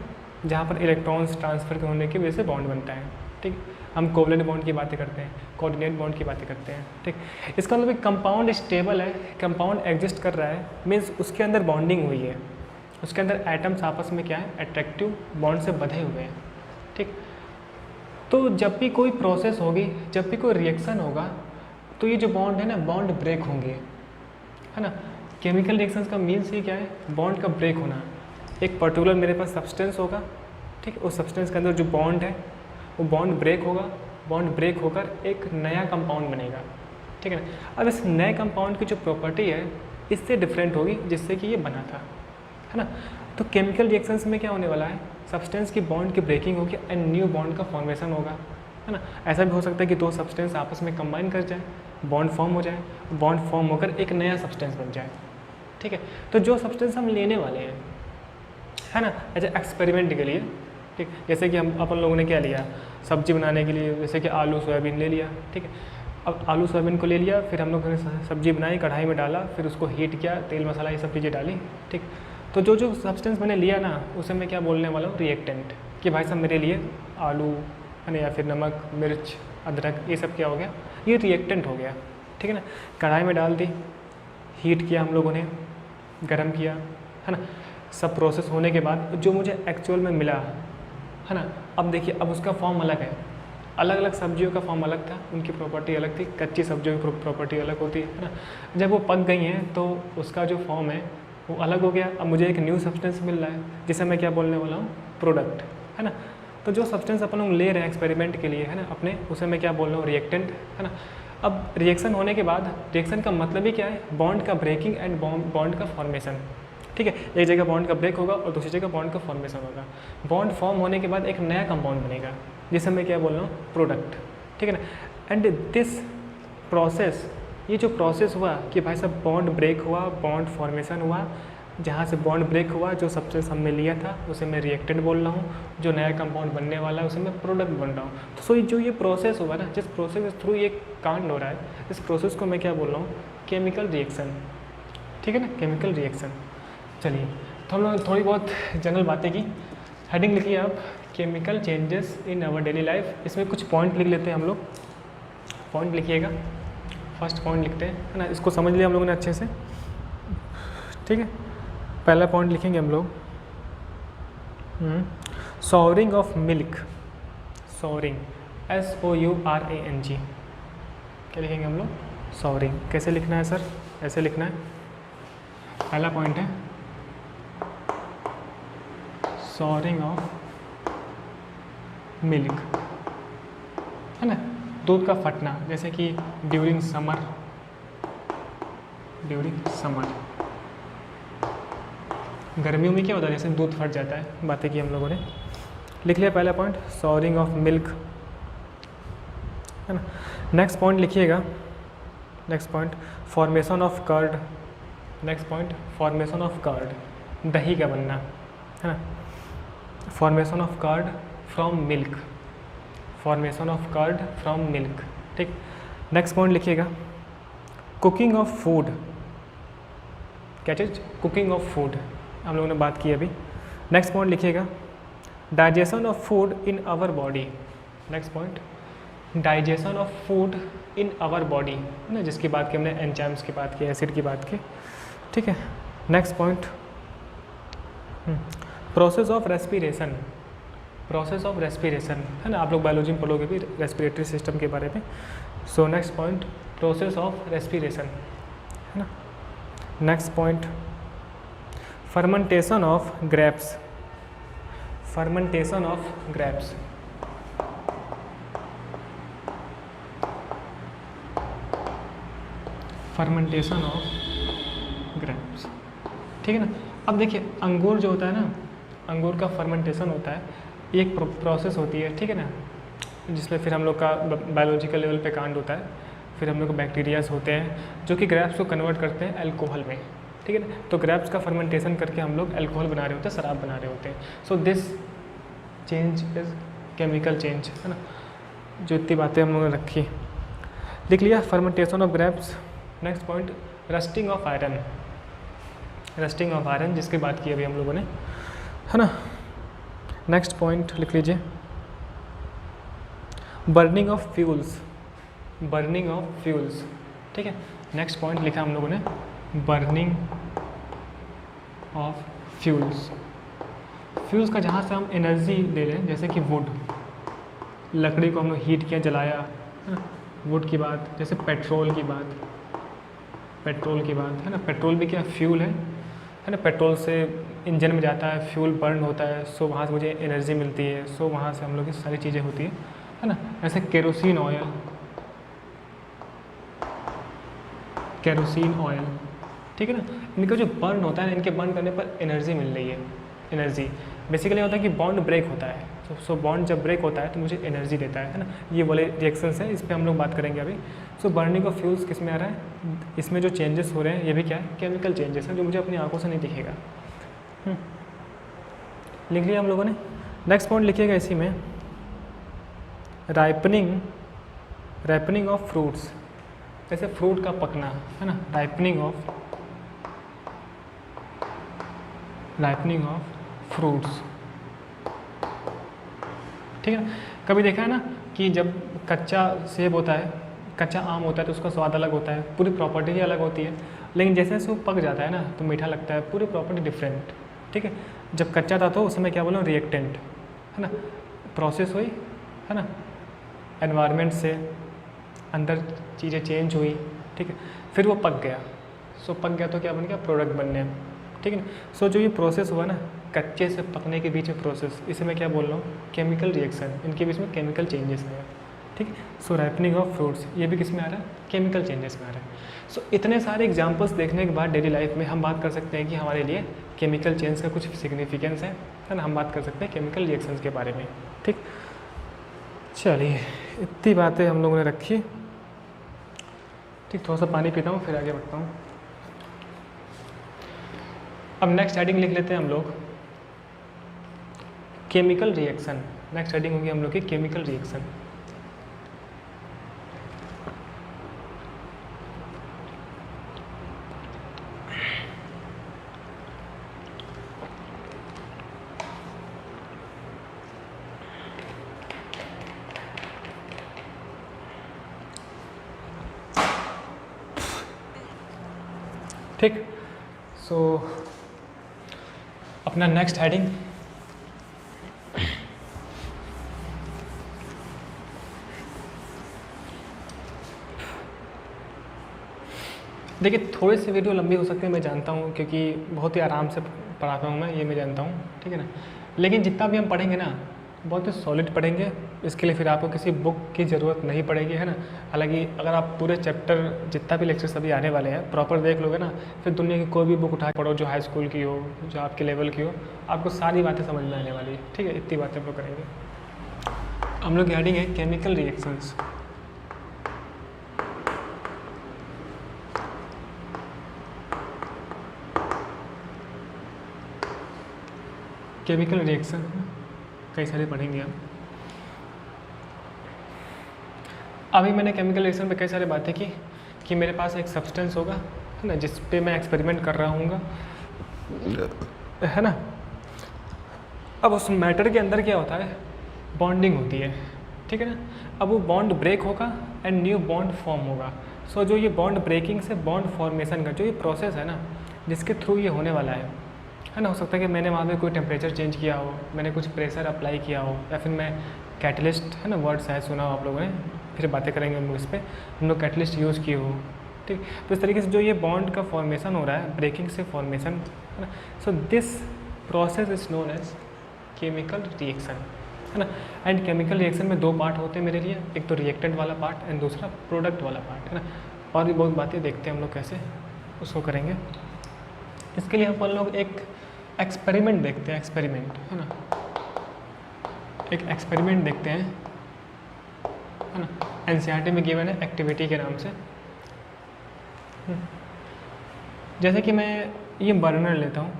जहाँ पर इलेक्ट्रॉन्स ट्रांसफ़र होने की वजह से बॉन्ड बनता है, ठीक। हम कोवलेंट बॉन्ड की बातें करते हैं, कोऑर्डिनेट बॉन्ड की बातें करते हैं, ठीक। इसका मतलब कंपाउंड स्टेबल है, कंपाउंड एग्जिस्ट कर रहा है, मीन्स उसके अंदर बॉन्डिंग हुई है, उसके अंदर एटम्स आपस में क्या है? अट्रैक्टिव बॉन्ड से बंधे हुए हैं, ठीक। तो जब भी कोई प्रोसेस होगी, जब भी कोई रिएक्शन होगा, तो ये जो बॉन्ड है ना, बॉन्ड ब्रेक होंगे, है ना। केमिकल रिएक्शंस का मीन्स ये क्या है? बॉन्ड का ब्रेक होना। एक पर्टिकुलर मेरे पास सब्सटेंस होगा, ठीक, उस सब्सटेंस के अंदर जो बॉन्ड है वो बॉन्ड ब्रेक होगा, बॉन्ड ब्रेक होकर एक नया कंपाउंड बनेगा, ठीक है ना। अब इस नए कंपाउंड की जो प्रॉपर्टी है इससे डिफरेंट होगी जिससे कि ये बना था, है ना। तो केमिकल रिएक्शंस में क्या होने वाला है, सब्सटेंस की बॉन्ड की ब्रेकिंग होगी एंड न्यू बॉन्ड का फॉर्मेशन होगा, है ना। ऐसा भी हो सकता है कि दो सब्सटेंस आपस में कंबाइन कर जाए, बॉन्ड फॉर्म हो जाए, बॉन्ड फॉर्म होकर एक नया सब्सटेंस बन जाए, ठीक है। तो जो सब्सटेंस हम लेने वाले हैं, है ना, एज एक्सपेरिमेंट के लिए, ठीक, जैसे कि हम अपन लोगों ने क्या लिया, सब्जी बनाने के लिए जैसे कि आलू सोयाबीन ले लिया, ठीक है। अब आलू सोयाबीन को ले लिया, फिर हम लोगों ने सब्जी बनाई, कढ़ाई में डाला, फिर उसको हीट किया, तेल मसाला ये सब चीज़ें डाली, ठीक। तो जो जो सब्सटेंस मैंने लिया ना उसे मैं क्या बोलने वाला हूँ, रिएक्टेंट, कि भाई साहब मेरे लिए आलू, है ना, या फिर नमक, मिर्च, अदरक, ये सब क्या हो गया, ये रिएक्टेंट हो गया, ठीक है ना। कढ़ाई में डाल दी, हीट किया हम लोगों ने, गर्म किया, है ना। सब प्रोसेस होने के बाद जो मुझे एक्चुअल में मिला, है ना, अब देखिए अब उसका फॉर्म अलग है। अलग अलग सब्जियों का फॉर्म अलग था, उनकी प्रॉपर्टी अलग थी, कच्ची सब्जियों की प्रॉपर्टी अलग होती है ना। जब वो पक गई हैं तो उसका जो फॉर्म है वो अलग हो गया। अब मुझे एक न्यू सब्सटेंस मिल रहा है जिसे मैं क्या बोलने वाला हूँ, प्रोडक्ट, है ना। तो जो सब्सटेंस अपन लोग ले रहे हैं एक्सपेरिमेंट के लिए, है ना, अपने, उसे मैं क्या बोल रहा हूँ, रिएक्टेंट, है ना। अब रिएक्शन होने के बाद, रिएक्शन का मतलब ही क्या है, बॉन्ड का ब्रेकिंग एंड बॉन्ड का फॉर्मेशन, ठीक है। एक जगह बॉन्ड का ब्रेक होगा और दूसरी जगह बॉन्ड का फॉर्मेशन होगा। बॉन्ड फॉर्म होने के बाद एक नया कंपाउंड बनेगा जिसे मैं क्या बोल रहा हूँ, प्रोडक्ट, ठीक है ना। एंड दिस प्रोसेस, ये जो प्रोसेस हुआ कि भाई साहब बॉन्ड ब्रेक हुआ, बॉन्ड फॉर्मेशन हुआ, जहाँ से बॉन्ड ब्रेक हुआ जो सब्सटेंस हमने लिया था उसे मैं रिएक्टेंट बोल रहा हूँ, जो नया कंपाउंड बनने वाला है उसे मैं प्रोडक्ट बोल रहा हूँ। तो सो जो ये प्रोसेस हुआ ना, जिस प्रोसेस थ्रू ये कांड हो रहा है, इस प्रोसेस को मैं क्या बोल रहा हूँ, केमिकल रिएक्शन, ठीक है ना, केमिकल रिएक्शन। चलिए, तो हम लोग थोड़ी बहुत जनरल बातें की। हेडिंग लिखिए आप, chemical changes in our daily life. इसमें कुछ पॉइंट लिख लेते हैं हम लोग, पॉइंट लिखिएगा। फर्स्ट पॉइंट लिखते हैं, है ना, इसको समझ लिया हम लोगों ने अच्छे से, ठीक है। पहला पॉइंट लिखेंगे हम लोग, सॉवरिंग ऑफ मिल्क, सॉवरिंग, SOURANG, क्या लिखेंगे हम लोग, सॉवरिंग। कैसे लिखना है सर, ऐसे लिखना है। पहला पॉइंट है सॉवरिंग ऑफ मिल्क, है ना, दूध का फटना, जैसे कि ड्यूरिंग समर, ड्यूरिंग समर, गर्मियों में क्या होता है, जैसे दूध फट जाता है, बातें की हम लोगों ने। लिख लिया पहला पॉइंट, सॉवरिंग ऑफ मिल्क, है ना। नेक्स्ट पॉइंट लिखिएगा, next point, formation of curd, next point, formation of curd, दही का बनना, है ना, formation of curd from milk, formation of curd from milk, ठीक। नेक्स्ट पॉइंट लिखिएगा, कुकिंग ऑफ फूड, क्या चीज़, कुकिंग ऑफ फूड, हम लोगों ने बात की अभी। नेक्स्ट पॉइंट लिखिएगा, digestion of food in our body, next point, digestion of food in our body, है ना, जिसकी बात की हमने, एंजाइम्स की बात की, एसिड की बात की, ठीक है। Next point, process of respiration, process of respiration, है ना, आप लोग बायोलॉजी में पढ़ोगे भी रेस्पिरेटरी सिस्टम के बारे में। So next point, process of respiration, है ना। Next point, fermentation of grapes, fermentation of grapes, fermentation of grapes, ठीक है ना। अब देखिए अंगूर जो होता है ना, अंगूर का फर्मेंटेशन होता है, एक प्रोसेस होती है, ठीक है ना, जिसमें फिर हम लोग का बायोलॉजिकल लेवल पे कांड होता है, फिर हम लोग को बैक्टीरियाज होते हैं जो कि ग्रेप्स को कन्वर्ट करते हैं अल्कोहल में, ठीक है ना। तो ग्रेप्स का फर्मेंटेशन करके हम लोग अल्कोहल बना रहे होते हैं, शराब बना रहे होते हैं। So this change is chemical change, है ना। जो इतनी बातें हम लोगों ने रखी, लिख लिया, fermentation of grapes. Next point, rusting of iron, rusting of iron, जिसकी बात की अभी हम लोगों ने, है ना। नेक्स्ट पॉइंट लिख लीजिए, burning of fuels, burning of fuels, ठीक है। नेक्स्ट पॉइंट लिखा हम लोगों ने, बर्निंग ऑफ फ्यूल्स, फ्यूल्स का जहाँ से हम एनर्जी ले रहे हैं, जैसे कि वुड, लकड़ी को हम लोग हीट किया, जलाया, वुड की बात, जैसे पेट्रोल की बात, पेट्रोल की बात, है ना। पेट्रोल भी क्या फ्यूल है ना, पेट्रोल से इंजन में जाता है, फ्यूल बर्न होता है, सो वहाँ से मुझे एनर्जी मिलती है, सो वहाँ से हम लोग की सारी चीज़ें होती है ना। ऐसे केरोसिन ऑयल, केरोसिन ऑयल, ठीक है ना। इनका जो बर्न होता है ना, इनके बर्न करने पर एनर्जी मिल रही है। एनर्जी बेसिकली होता है कि बॉन्ड ब्रेक होता है, सो बॉन्ड जब ब्रेक होता है तो मुझे एनर्जी देता है ना। ये वाले रिएक्शंस हैं, इस पर हम लोग बात करेंगे अभी। सो बर्निंग ऑफ फ्यूल्स किस में आ रहा है, इसमें जो चेंजेस हो रहे हैं ये भी क्या है, केमिकल चेंजेस हैं, जो मुझे अपनी आंखों से नहीं दिखेगा। लिख लिया हम लोगों ने। नेक्स्ट पॉइंट लिखिएगा इसी में, राइपनिंग ऑफ फ्रूट्स, जैसे फ्रूट का पकना है ना, राइपनिंग ऑफ फ्रूट्स, ठीक है। कभी देखा है ना कि जब कच्चा सेब होता है, कच्चा आम होता है तो उसका स्वाद अलग होता है, पूरी प्रॉपर्टी ही अलग होती है, लेकिन जैसे जैसे वो पक जाता है ना तो मीठा लगता है, पूरी प्रॉपर्टी डिफरेंट, ठीक है। जब कच्चा था तो उस समय क्या बोला, रिएक्टेंट है ना, प्रोसेस हुई है ना, एनवायरनमेंट से अंदर चीज़ें चेंज हुई, ठीक है, फिर वो पक गया। सो पक गया तो क्या बन गया, प्रोडक्ट बनने, ठीक है ना। सो जो ये प्रोसेस हुआ ना, कच्चे से पकने के बीच में प्रोसेस, इसे मैं क्या बोल रहा हूँ, केमिकल रिएक्शन, इनके बीच में केमिकल चेंजेस आया, ठीक है। सो राइपनिंग ऑफ फ्रूट्स, ये भी किस में आ रहा है, केमिकल चेंजेस में आ रहा है। सो इतने सारे एग्जांपल्स देखने के बाद डेली लाइफ में हम बात कर सकते हैं कि हमारे लिए केमिकल चेंज का कुछ सिग्निफिकेंस है ना। हम बात कर सकते हैं केमिकल रिएक्शंस के बारे में, ठीक। चलिए इतनी बातें हम लोगों ने रखी, ठीक। थोड़ा सा पानी पीता हूँ फिर आगे बढ़ता हूँ। अब नेक्स्ट हेडिंग लिख लेते हैं हम लोग, केमिकल रिएक्शन। नेक्स्ट हेडिंग होगी हम लोग की केमिकल रिएक्शन। ठीक। सो अपना नेक्स्ट हेडिंग, देखिए थोड़ी सी वीडियो लंबी हो सकती है, मैं जानता हूँ, क्योंकि बहुत ही आराम से पढ़ाता हूँ मैं, ये मैं जानता हूँ, ठीक है ना। लेकिन जितना भी हम पढ़ेंगे ना, बहुत ही सॉलिड पढ़ेंगे, इसके लिए फिर आपको किसी बुक की ज़रूरत नहीं पड़ेगी, है ना। हालांकि अगर आप पूरे चैप्टर जितना भी लेक्चर्स अभी आने वाले हैं प्रॉपर देख लोगे ना, फिर दुनिया की कोई भी बुक उठा के पढ़ो जो हाई स्कूल की हो, जो आपके लेवल की हो, आपको सारी बातें समझ में आने वाली है, ठीक है। इतनी बातें हम लोग करेंगे। हम लोग की हेडिंग है केमिकल रिएक्शंस। केमिकल रिएक्शन कई सारे पढ़ेंगे हम। अभी मैंने केमिकल रिएक्शन पे कई सारी बातें की कि मेरे पास एक सब्सटेंस होगा, है ना, जिस पे मैं एक्सपेरिमेंट कर रहा हूँगा, है ना। अब उस मैटर के अंदर क्या होता है, बॉन्डिंग होती है, ठीक है ना। अब वो बॉन्ड ब्रेक होगा एंड न्यू बॉन्ड फॉर्म होगा। सो जो ये बॉन्ड ब्रेकिंग से बॉन्ड फॉर्मेशन का जो ये प्रोसेस है ना, जिसके थ्रू ये होने वाला है ना। हो सकता है कि मैंने वहाँ पे कोई टेम्परेचर चेंज किया हो, मैंने कुछ प्रेशर अप्लाई किया हो, या फिर मैं कैटलिस्ट, है ना, वर्ड शायद सुना हो आप लोगों ने, फिर बातें करेंगे हम लोग इस पर, हम लोग कैटलिस्ट यूज़ किए हो, ठीक। तो इस तरीके से जो ये बॉन्ड का फॉर्मेशन हो रहा है, ब्रेकिंग से फॉर्मेशन, है ना। So this process is known as chemical reaction, है ना। एंड केमिकल रिएक्शन में दो पार्ट होते हैं मेरे लिए, एक तो रिएक्टेंट वाला पार्ट एंड दूसरा प्रोडक्ट वाला पार्ट, है ना। और भी बहुत बातें देखते हैं हम लोग कैसे उसको करेंगे। इसके लिए अपन लोग एक एक्सपेरिमेंट देखते हैं, एक्सपेरिमेंट, है ना, एक एक्सपेरिमेंट देखते हैं, है ना। एनसीईआरटी में गिवन है एक्टिविटी के नाम से। जैसे कि मैं ये बर्नर लेता हूँ,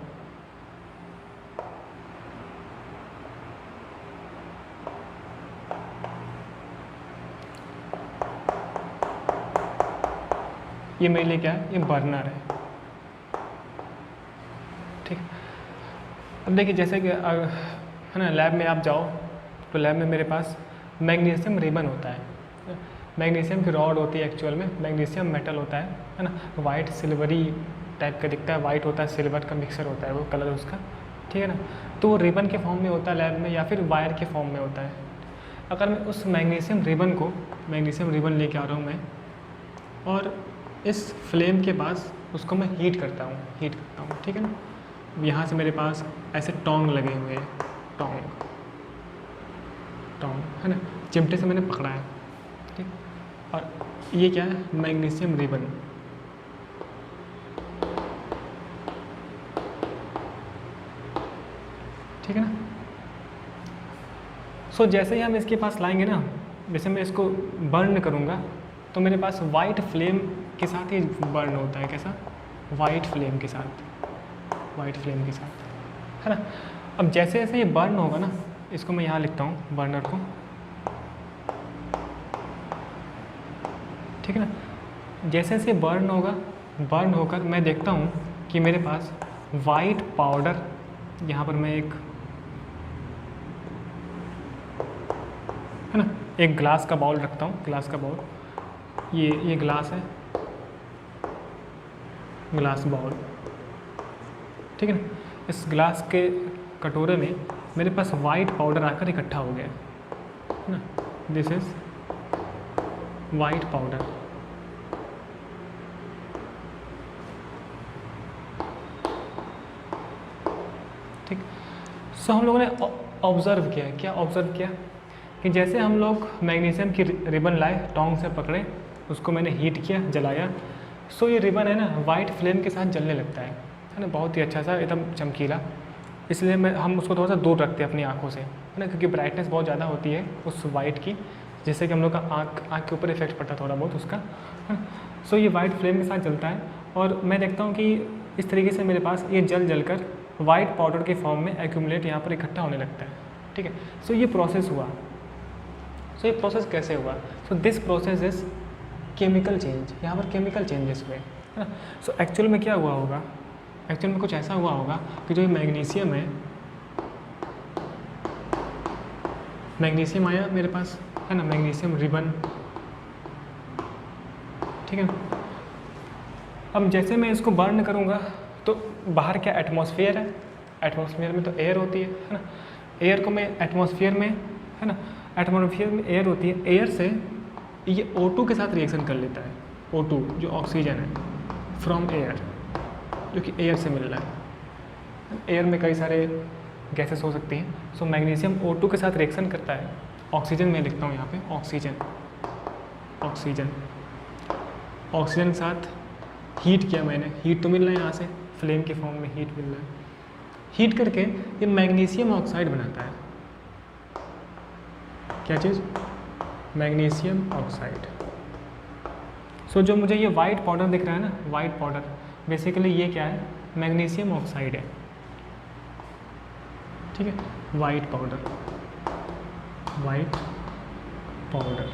ये मेरे लिए क्या है, ये बर्नर है, ठीक। अब देखिए जैसे कि है ना, लैब में आप जाओ तो लैब में मेरे पास मैग्नीशियम रिबन होता है, मैग्नीशियम की रॉड होती है, एक्चुअल में मैग्नीशियम मेटल होता है ना, वाइट सिल्वरी टाइप का दिखता है, वाइट होता है, सिल्वर का मिक्सर होता है वो कलर उसका, ठीक है ना। तो वो रिबन के फॉर्म में होता है लैब में, या फिर वायर के फॉर्म में होता है। अगर मैं उस मैग्नीशियम रिबन लेके आ रहा हूँ मैं, और इस फ्लेम के पास उसको मैं हीट करता हूँ, ठीक है ना। यहाँ से मेरे पास ऐसे टोंग लगे हुए हैं, टोंग, है ना, चिमटे से मैंने पकड़ा है, ठीक। और ये क्या है, मैग्नीशियम रिबन, ठीक है ना। सो जैसे ही हम इसके पास लाएंगे ना, जैसे मैं इसको बर्न करूँगा तो मेरे पास वाइट फ्लेम के साथ ही बर्न होता है। कैसा? वाइट फ्लेम के साथ, वाइट फ्लेम के साथ, है ना। अब जैसे जैसे ये बर्न होगा ना, इसको मैं यहाँ लिखता हूँ बर्नर को, ठीक है ना। जैसे जैसे बर्न होगा, बर्न होकर मैं देखता हूँ कि मेरे पास वाइट पाउडर, यहाँ पर मैं एक, है ना, एक ग्लास का बाउल रखता हूँ, ग्लास का बाउल, ये ग्लास है, ग्लास बाउल, ठीक है ना। इस ग्लास के कटोरे में मेरे पास वाइट पाउडर आकर इकट्ठा हो गया, है ना। दिस इज वाइट पाउडर, ठीक। सो हम लोगों ने ऑब्ज़र्व किया, क्या ऑब्ज़र्व किया कि जैसे हम लोग मैग्नीशियम की रिबन लाए, टोंग से पकड़े, उसको मैंने हीट किया, जलाया, सो ये रिबन है ना वाइट फ्लेम के साथ जलने लगता है ना, बहुत ही अच्छा सा एकदम चमकीला। इसलिए हम उसको थोड़ा सा दूर रखते हैं अपनी आँखों से, है ना, क्योंकि ब्राइटनेस बहुत ज़्यादा होती है उस वाइट की, जिससे कि हम लोग का आँख के ऊपर इफेक्ट पड़ता है थोड़ा बहुत उसका, है ना। सो ये वाइट फ्लेम के साथ जलता है और मैं देखता हूँ कि इस तरीके से मेरे पास ये जल कर वाइट पाउडर के फॉर्म में एक्यूमुलेट यहाँ पर इकट्ठा होने लगता है, ठीक है। सो ये प्रोसेस हुआ। सो ये प्रोसेस कैसे हुआ? सो this process is chemical change, यहाँ पर केमिकल चेंजेस हुए, है ना। सो एक्चुअल में क्या हुआ होगा? एक्चुअल में कुछ ऐसा हुआ होगा कि जो ये मैग्नीशियम है, मैग्नीशियम आया मेरे पास, है ना, मैग्नीशियम रिबन, ठीक है। अब जैसे मैं इसको बर्न करूँगा तो बाहर क्या एटमॉस्फेयर है, एटमॉस्फेयर में तो एयर होती है ना। एयर को मैं एटमॉस्फेयर में, है ना, एटमॉस्फेयर में एयर होती है, एयर से ये O2 के साथ रिएक्शन कर लेता है। O2 जो ऑक्सीजन है फ्रॉम एयर, जो कि एयर से मिल रहा है। एयर में कई सारे गैसेस हो सकती हैं। सो मैग्नीशियम O2 के साथ रिएक्शन करता है। ऑक्सीजन मैं लिखता हूँ यहाँ पे, ऑक्सीजन, ऑक्सीजन, ऑक्सीजन के साथ हीट किया मैंने, हीट तो मिल रहा है यहाँ से, फ्लेम के फॉर्म में हीट मिल रहा है। हीट करके ये मैग्नीशियम ऑक्साइड बनाता है। क्या चीज़? Magnesium oxide. सो जो मुझे ये वाइट पाउडर दिख रहा है ना, वाइट पाउडर, बेसिकली ये क्या है? मैग्नीशियम ऑक्साइड है, ठीक है। वाइट पाउडर, वाइट पाउडर,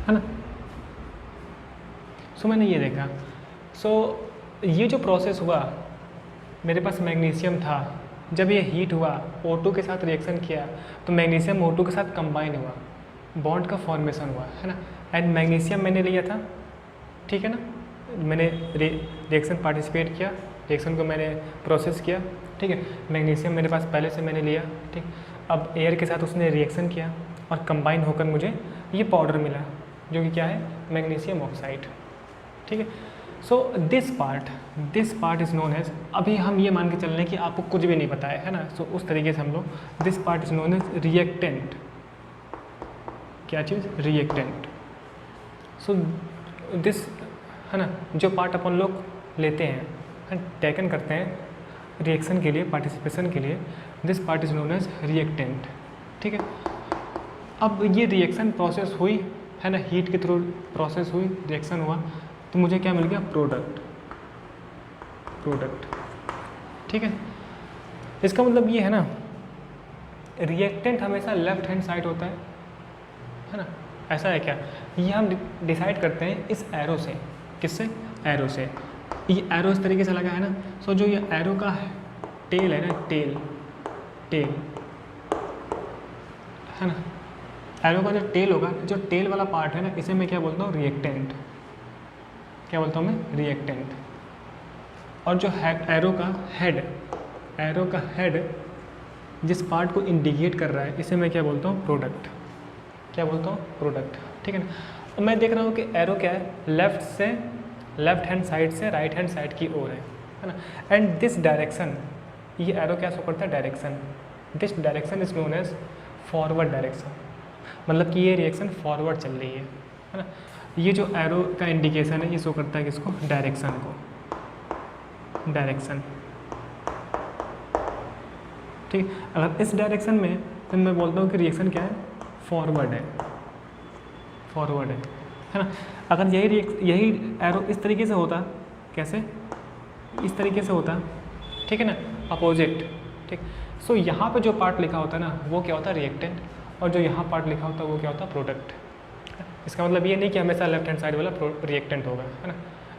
है ना। सो मैंने ये देखा। सो ये जो प्रोसेस हुआ, मेरे पास मैग्नीशियम था, जब ये हीट हुआ, O2 के साथ रिएक्शन किया तो मैग्नीशियम O2 के साथ कंबाइन हुआ, बॉन्ड का फॉर्मेशन हुआ, है ना। एंड मैग्नीशियम मैंने लिया था, ठीक है ना, मैंने रिएक्शन पार्टिसिपेट किया, रिएक्शन को मैंने प्रोसेस किया, ठीक है। मैग्नीशियम मेरे पास पहले से मैंने लिया, ठीक। अब एयर के साथ उसने रिएक्शन किया और कंबाइन होकर मुझे ये पाउडर मिला, जो कि क्या है? मैग्नीशियम ऑक्साइड, ठीक है। So this part is known as, अभी हम ये मान के चल रहे हैं कि आपको कुछ भी नहीं पता है ना। सो उस तरीके से हम लोग, this part is known as reactant. क्या चीज़? रिएक्टेंट। सो दिस, है ना, जो पार्ट अपन लोग लेते हैं, टेकन करते हैं रिएक्शन के लिए, पार्टिसिपेशन के लिए, this part is known as reactant, ठीक है। अब ये रिएक्शन प्रोसेस हुई, है ना, हीट के थ्रू प्रोसेस हुई, रिएक्शन हुआ, तो मुझे क्या मिल गया? प्रोडक्ट, प्रोडक्ट, ठीक है। इसका मतलब ये है ना, रिएक्टेंट हमेशा लेफ्ट हैंड साइड होता है ना। ऐसा है क्या? ये हम डिसाइड करते हैं इस एरो से। किससे? एरो से। ये एरो इस तरीके से लगा है ना। सो जो ये एरो का टेल है ना, टेल है ना, एरो का जो टेल होगा, जो टेल वाला पार्ट है ना, इसे मैं क्या बोलता हूँ? रिएक्टेंट। क्या बोलता हूँ मैं? रिएक्टेंट। और जो एरो का हेड जिस पार्ट को इंडिकेट कर रहा है, इसे मैं क्या बोलता हूँ? प्रोडक्ट। क्या बोलता हूँ? प्रोडक्ट, ठीक है ना। और मैं देख रहा हूँ कि एरो क्या है? लेफ्ट हैंड साइड से राइट हैंड साइड की ओर है ना। एंड दिस डायरेक्शन, ये एरो क्या शो करता है? Direction. This direction is known as forward direction, मतलब कि ये रिएक्शन फॉरवर्ड चल रही है ना। ये जो एरो का इंडिकेशन है, ये शो करता है किसको? डायरेक्शन को, डायरेक्शन। ठीक, अगर इस डायरेक्शन में तो मैं बोलता हूँ कि रिएक्शन क्या है, फॉरवर्ड है, फॉरवर्ड है ना। अगर यही एरो इस तरीके से होता, कैसे, इस तरीके से होता, ठीक है ना, अपोजिट। ठीक, सो यहाँ पे जो पार्ट लिखा होता है ना वो क्या होता है, रिएक्टेंट, और जो यहाँ पार्ट लिखा होता है वो क्या होता है, प्रोडक्ट। इसका मतलब ये नहीं कि हमेशा लेफ्ट हैंड साइड वाला रिएक्टेंट होगा, है ना,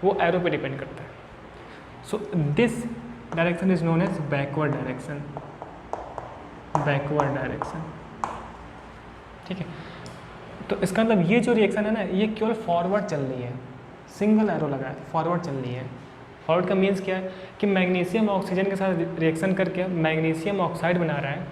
वो एरो पे डिपेंड करता है। So this direction is known as backward direction, backward direction. ठीक है, तो इसका मतलब ये जो रिएक्शन है ना ये केवल फॉरवर्ड चल रही है, सिंगल एरो लगा है, फॉरवर्ड चल रही है। फॉरवर्ड का मीन्स क्या है कि मैग्नीशियम ऑक्सीजन के साथ रिएक्शन करके मैग्नीशियम ऑक्साइड बना रहा है,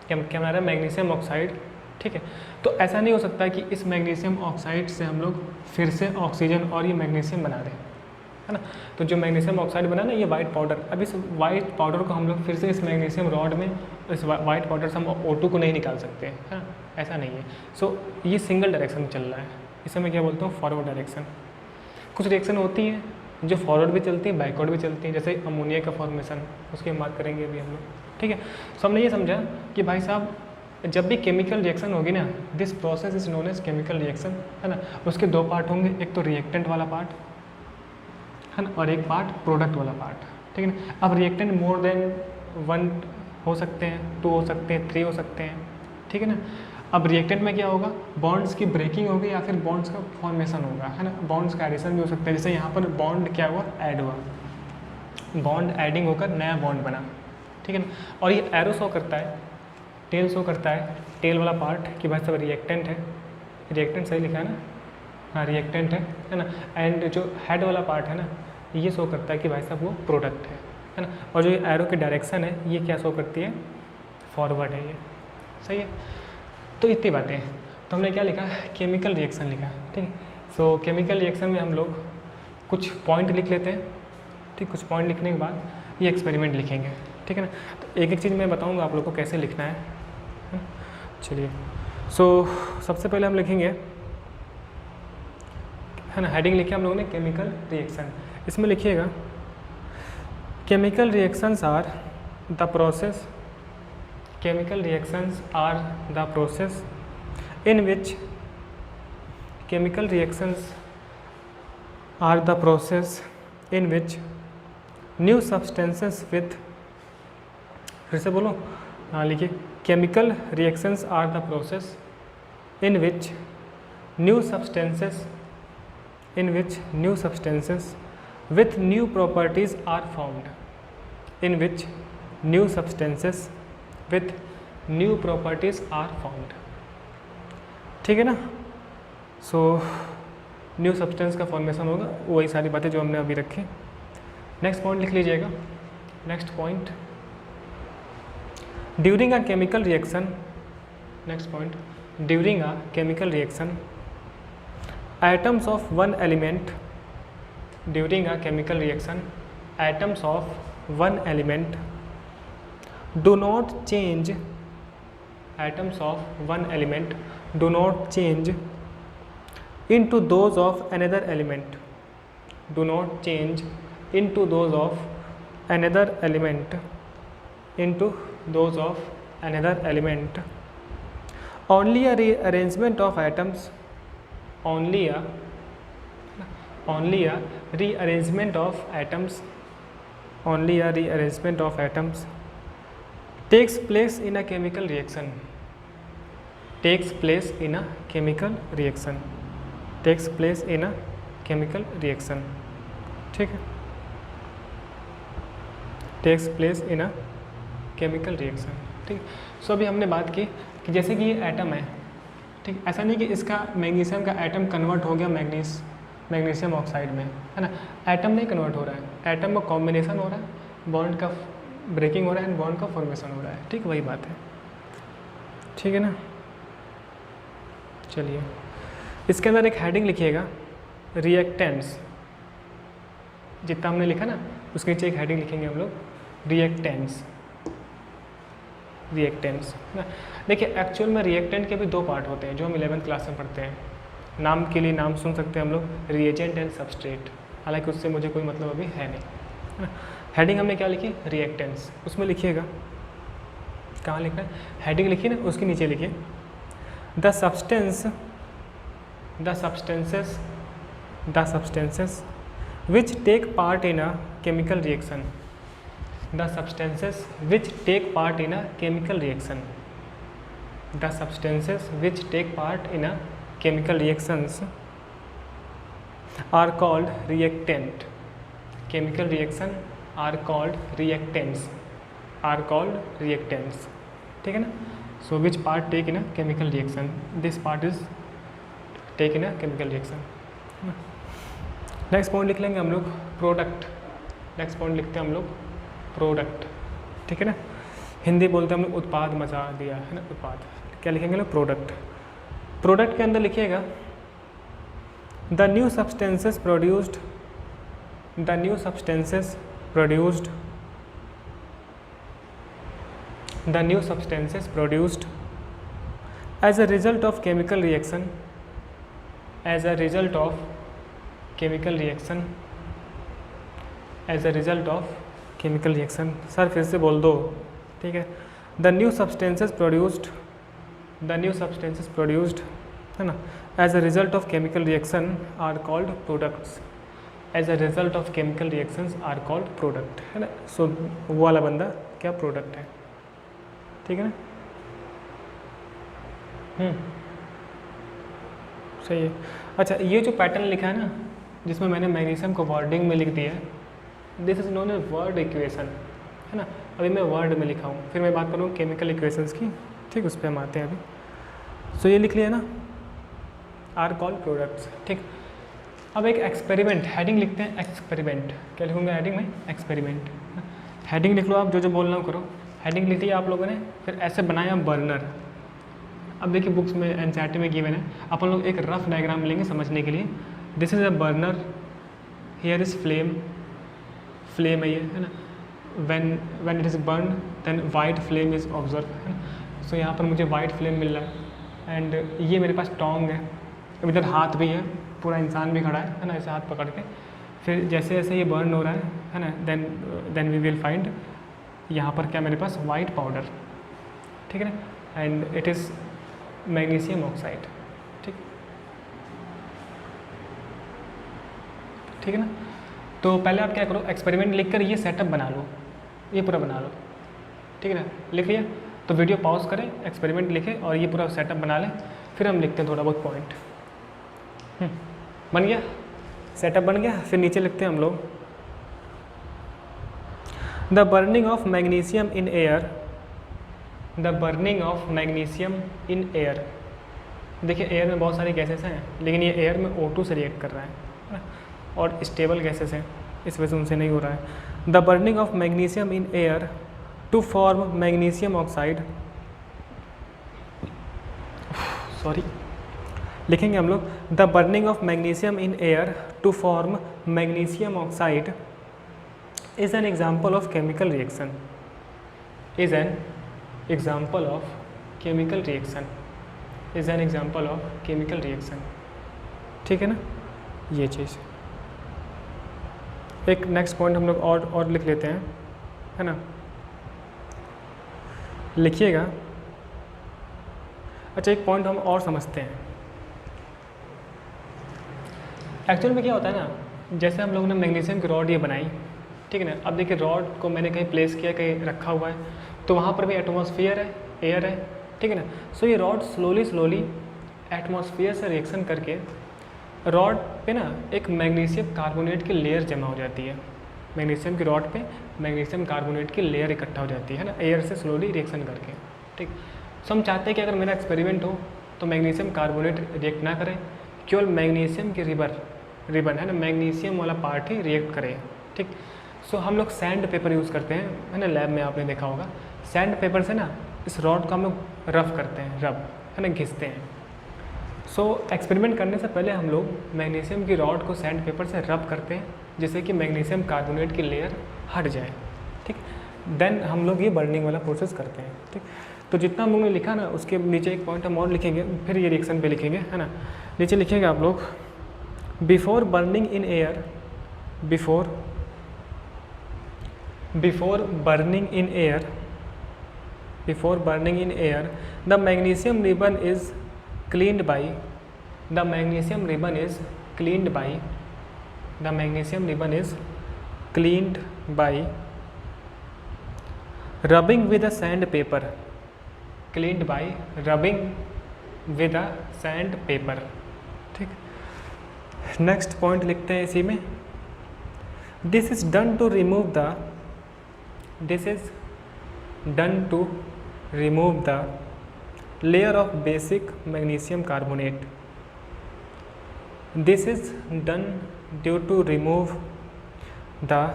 क्या बना रहा है, मैग्नीशियम ऑक्साइड। ठीक है, तो ऐसा नहीं हो सकता कि इस मैग्नीशियम ऑक्साइड से हम लोग फिर से ऑक्सीजन और ये मैग्नीशियम बना दें, है ना। तो जो मैग्नीशियम ऑक्साइड बना ना ये वाइट पाउडर, अब इस वाइट पाउडर को हम लोग फिर से इस मैग्नीशियम रॉड में, इस वाइट पाउडर से हम O2 को नहीं निकाल सकते हैं, है ना, ऐसा नहीं है। सो ये सिंगल डायरेक्शन चल रहा है, इसे मैं क्या बोलता हूँ, फॉरवर्ड डायरेक्शन। कुछ रिएक्शन होती हैं जो फॉरवर्ड भी चलती हैं, बैकवर्ड भी चलती हैं, जैसे अमोनिया का फॉर्मेशन, उसकी हम बात करेंगे अभी हम लोग। ठीक है, सो हमने ये समझा कि भाई साहब जब भी केमिकल रिएक्शन होगी ना, this process is known as chemical reaction, है ना। उसके दो पार्ट होंगे, एक तो रिएक्टेंट वाला पार्ट, है ना, और एक पार्ट प्रोडक्ट वाला पार्ट। ठीक है ना। अब रिएक्टेंट मोर देन 1 हो सकते हैं, 2 हो सकते हैं, 3 हो सकते हैं, ठीक है ना। अब रिएक्टेंट में क्या होगा, बॉन्ड्स की ब्रेकिंग होगी या फिर बॉन्ड्स का फॉर्मेशन होगा, है ना, बॉन्ड्स का एडिशन भी हो सकता है। जैसे यहाँ पर बॉन्ड क्या हुआ, ऐड हुआ, बॉन्ड एडिंग होकर नया बॉन्ड बना, ठीक है ना। और ये एरो शो करता है, टेल शो करता है, टेल वाला पार्ट कि भाई सब रिएक्टेंट है, रिएक्टेंट सही लिखा है ना, हाँ रिएक्टेंट है ना। एंड जो हेड वाला पार्ट है ना ये शो करता है कि भाई साहब वो प्रोडक्ट है ना। और जो एरो की डायरेक्शन है ये क्या शो करती है, फॉरवर्ड है, ये सही है। तो इतनी बातें, तो हमने क्या लिखा, केमिकल रिएक्शन लिखा, ठीक है। सो केमिकल रिएक्शन में हम लोग कुछ पॉइंट लिख लेते हैं, ठीक, कुछ पॉइंट लिखने के बाद ये एक्सपेरिमेंट लिखेंगे, ठीक है ना। तो एक एक चीज़ मैं बताऊंगा आप लोग को कैसे लिखना है। चलिए, सो सबसे पहले हम लिखेंगे, है ना, हेडिंग लिखिए हम लोगों ने केमिकल रिएक्शन। इसमें लिखिएगा chemical reactions are the process, chemical reactions are the process in which, chemical reactions are the process in which new substances with, फिर से बोलो, हाँ लिखिए, chemical reactions are the process in which new substances, in which new substances with new properties are formed, in which new substances with new properties are formed, ठीक है ना। So new substance का formation होगा, वही सारी बातें जो हमने अभी रखी। नेक्स्ट पॉइंट लिख लीजिएगा, next point, during a chemical reaction, next point, during a chemical reaction atoms of one element, during a chemical reaction atoms of one element do not change, atoms of one element do not change into those of another element, do not change into those of another element, into those of another element, only a rearrangement of atoms, only a rearrangement of atoms, only a rearrangement of atoms takes place in a chemical reaction, takes place in a chemical reaction, takes place in a chemical reaction, ठीक है, takes place in a chemical reaction, ठीक। सो अभी हमने बात की कि जैसे कि ये एटम है, ठीक, ऐसा नहीं कि इसका मैग्नीशियम का एटम कन्वर्ट हो गया मैग्नीशियम ऑक्साइड में, है ना, एटम नहीं कन्वर्ट हो रहा है, एटम का कॉम्बिनेशन हो रहा है, बॉन्ड का ब्रेकिंग हो रहा है एंड बॉन्ड का फॉर्मेशन हो रहा है, ठीक, वही बात है, ठीक है ना। चलिए, इसके अंदर एक हेडिंग लिखिएगा, रिएक्टेंट्स, जितना हमने लिखा ना उसके नीचे एक हेडिंग लिखेंगे हम लोग, रिएक्टेंट्स, रिएक्टेंट्स ना। देखिए एक्चुअल में रिएक्टेंट के भी 2 पार्ट होते हैं जो हम 11th क्लास में पढ़ते हैं। नाम के लिए नाम सुन सकते हैं हम लोग, रिएजेंट एंड सबस्ट्रेट, हालांकि उससे मुझे कोई मतलब अभी है नहीं, है ना। हेडिंग हमने क्या लिखी, रिएक्टेंस, उसमें लिखिएगा, कहाँ लिखना है, हेडिंग लिखिए ना, उसके नीचे लिखिए the substances which take part in a chemical reaction, the substances which take part in a chemical reaction, the substances which take part in a chemical reactions are called reactant, chemical reaction are called reactants, ठीक है ना। so which part take in a chemical reaction, this part is take in a chemical reaction। Next point लिख लेंगे हम लोग product, next point लिखते हैं हम लोग प्रोडक्ट, ठीक है ना। हिंदी बोलते हैं हम लोग उत्पाद मचा दिया है ना, उत्पाद, क्या लिखेंगे लोग, प्रोडक्ट। प्रोडक्ट के अंदर लिखिएगा the new substances produced as a result of chemical reaction, sir फिर से बोल दो, ठीक है। द न्यू सब्सटेंसेस प्रोड्यूस्ड है ना, as a result of chemical reaction are called products, है ना। सो वो वाला बंदा क्या प्रोडक्ट है, ठीक है ना। सही है। अच्छा, ये जो पैटर्न लिखा है ना, जिसमें मैंने मैग्नीशियम को वर्डिंग में लिख दिया है, this is known as word equation, है ना। अभी मैं वर्ड में लिखा हूँ, फिर मैं बात करूँ केमिकल इक्वेशंस की, ठीक, उस पर हम आते हैं अभी। सो ये लिख लिया ना, आर कॉल्ड प्रोडक्ट्स, ठीक। अब एक एक्सपेरिमेंट, हेडिंग लिखते हैं एक्सपेरिमेंट, क्या लिखूँगा हेडिंग में, एक्सपेरिमेंट। हेडिंग लिख लो आप, जो बोल रहा हूँ करो। हेडिंग लिख लिया आप लोगों ने, फिर ऐसे बनाया बर्नर। अब देखिए बुक्स में एनसीईआरटी में गिवन है, अपन लोग एक रफ डायग्राम लेंगे समझने के लिए। This is a burner, here is flame है ये, है ना। When it is burn then white flame is observe, है ना। सो यहाँ पर मुझे वाइट फ्लेम मिल रहा है, एंड ये मेरे पास टोंग है, अब इधर हाथ भी है, पूरा इंसान भी खड़ा है ना, ऐसे हाथ पकड़ के। फिर जैसे जैसे ये बर्न हो रहा है ना, देन वी विल फाइंड यहाँ पर क्या मेरे पास वाइट पाउडर, ठीक है ना, and it is magnesium oxide, ठीक है ना। तो पहले आप क्या करो, एक्सपेरिमेंट लिखकर ये सेटअप बना लो, ये पूरा बना लो, ठीक है ना। लिख लिया तो वीडियो पॉज करें, एक्सपेरिमेंट लिखें और ये पूरा सेटअप बना लें, फिर हम लिखते हैं थोड़ा बहुत पॉइंट। बन गया, सेटअप बन गया। फिर नीचे लिखते हैं हम लोग the burning of magnesium in air, देखिए एयर में बहुत सारी गैसेस हैं, लेकिन ये एयर में O2 से रिएक्ट कर रहा है ना, और स्टेबल गैसेस हैं, इस वजह से उनसे नहीं हो रहा है। The burning of magnesium in air to form magnesium oxide, sorry, लिखेंगे हम लोग the burning of magnesium in air to form magnesium oxide is an example of chemical reaction, ठीक है ना। ये चीज़ एक नेक्स्ट पॉइंट हम लोग और लिख लेते हैं, है ना, लिखिएगा। अच्छा, एक पॉइंट हम और समझते हैं। एक्चुअल में क्या होता है ना, जैसे हम लोगों ने मैग्नीशियम की रॉड ये बनाई, ठीक है ना। अब देखिए रॉड को मैंने कहीं प्लेस किया, कहीं रखा हुआ है, तो वहाँ पर भी एटमॉस्फेयर है, एयर है, ठीक है ना। सो ये रॉड स्लोली एटमॉस्फेयर से रिएक्शन करके रॉड पे ना एक मैग्नीशियम कार्बोनेट की लेयर जमा हो जाती है। मैग्नीशियम की रॉड पे मैग्नीशियम कार्बोनेट की लेयर इकट्ठा हो जाती है ना, एयर से स्लोली रिएक्शन करके, ठीक। सो हम चाहते हैं कि अगर मेरा एक्सपेरिमेंट हो तो मैग्नीशियम कार्बोनेट रिएक्ट ना करे, केवल मैग्नीशियम की रिबन है ना, मैग्नीशियम वाला पार्ट ही रिएक्ट करे, ठीक। सो हम लोग सैंड पेपर यूज़ करते हैं, है ना, लैब में आपने देखा होगा। सैंड पेपर से ना इस रॉड को हम लोग रफ करते हैं, रब, है ना, घिसते हैं। सो एक्सपेरिमेंट करने से पहले हम लोग मैग्नीशियम की रॉड को सैंड पेपर से रब करते हैं, जिससे कि मैग्नीशियम कार्बोनेट की लेयर हट जाए, ठीक। देन हम लोग ये बर्निंग वाला प्रोसेस करते हैं, ठीक। तो जितना हम लोगों ने लिखा ना, उसके नीचे एक पॉइंट हम और लिखेंगे, फिर ये रिएक्शन पे लिखेंगे, है ना। नीचे लिखेंगे आप लोग before burning in air, before before burning in air, before burning in air, the magnesium ribbon is cleaned by, the magnesium ribbon is cleaned by, the magnesium ribbon is cleaned by rubbing with a sandpaper, cleaned by rubbing with a sandpaper। ठीक, next point लिखते हैं इसी में, this is done to remove the, this is done to remove the layer of basic magnesium carbonate, this is done due to remove the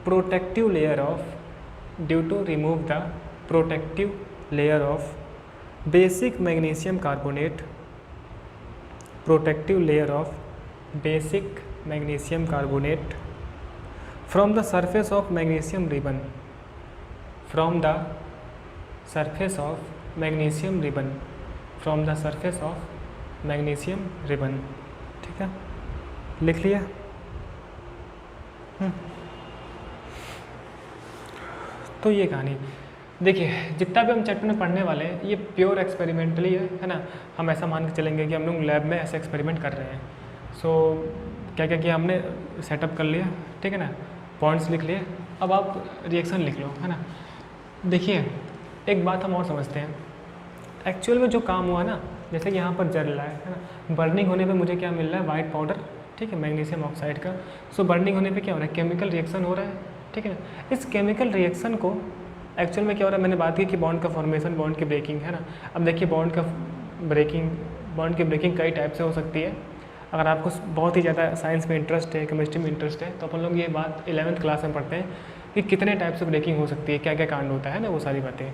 protective layer of, due to remove the protective layer of basic magnesium carbonate, protective layer of basic magnesium carbonate from the surface of magnesium ribbon, from the surface of magnesium ribbon, from the surface of magnesium ribbon। ठीक है, लिख लिया। तो ये कहानी देखिए, जितना भी हम चैप्टर में पढ़ने वाले हैं ये प्योर एक्सपेरिमेंटली है ना, हम ऐसा मान के चलेंगे कि हम लोग लैब में ऐसे एक्सपेरिमेंट कर रहे हैं। सो क्या क्या किया हमने, सेटअप कर लिया, ठीक है ना, पॉइंट्स लिख लिए, अब आप रिएक्शन लिख लो, है ना। देखिए एक बात हम और समझते हैं, एक्चुअल में जो काम हुआ ना, जैसे कि यहाँ पर जल रहा है ना, बर्निंग होने पे मुझे क्या मिल रहा है, वाइट पाउडर, ठीक है, मैग्नीशियम ऑक्साइड का। सो बर्निंग होने पे क्या हो रहा है, केमिकल रिएक्शन हो रहा है, ठीक है ना। इस केमिकल रिएक्शन को एक्चुअल में क्या हो रहा है, मैंने बात की कि बॉन्ड का फॉर्मेशन, बॉन्ड की ब्रेकिंग, है ना। अब देखिए बॉन्ड की ब्रेकिंग कई टाइप से हो सकती है। अगर आपको बहुत ही ज़्यादा साइंस में इंटरेस्ट है, केमिस्ट्री में इंटरेस्ट है, तो अपन लोग ये बात 11th क्लास में पढ़ते हैं कि कितने टाइप से ब्रेकिंग हो सकती है, क्या क्या कांड होता है ना, वो सारी बातें।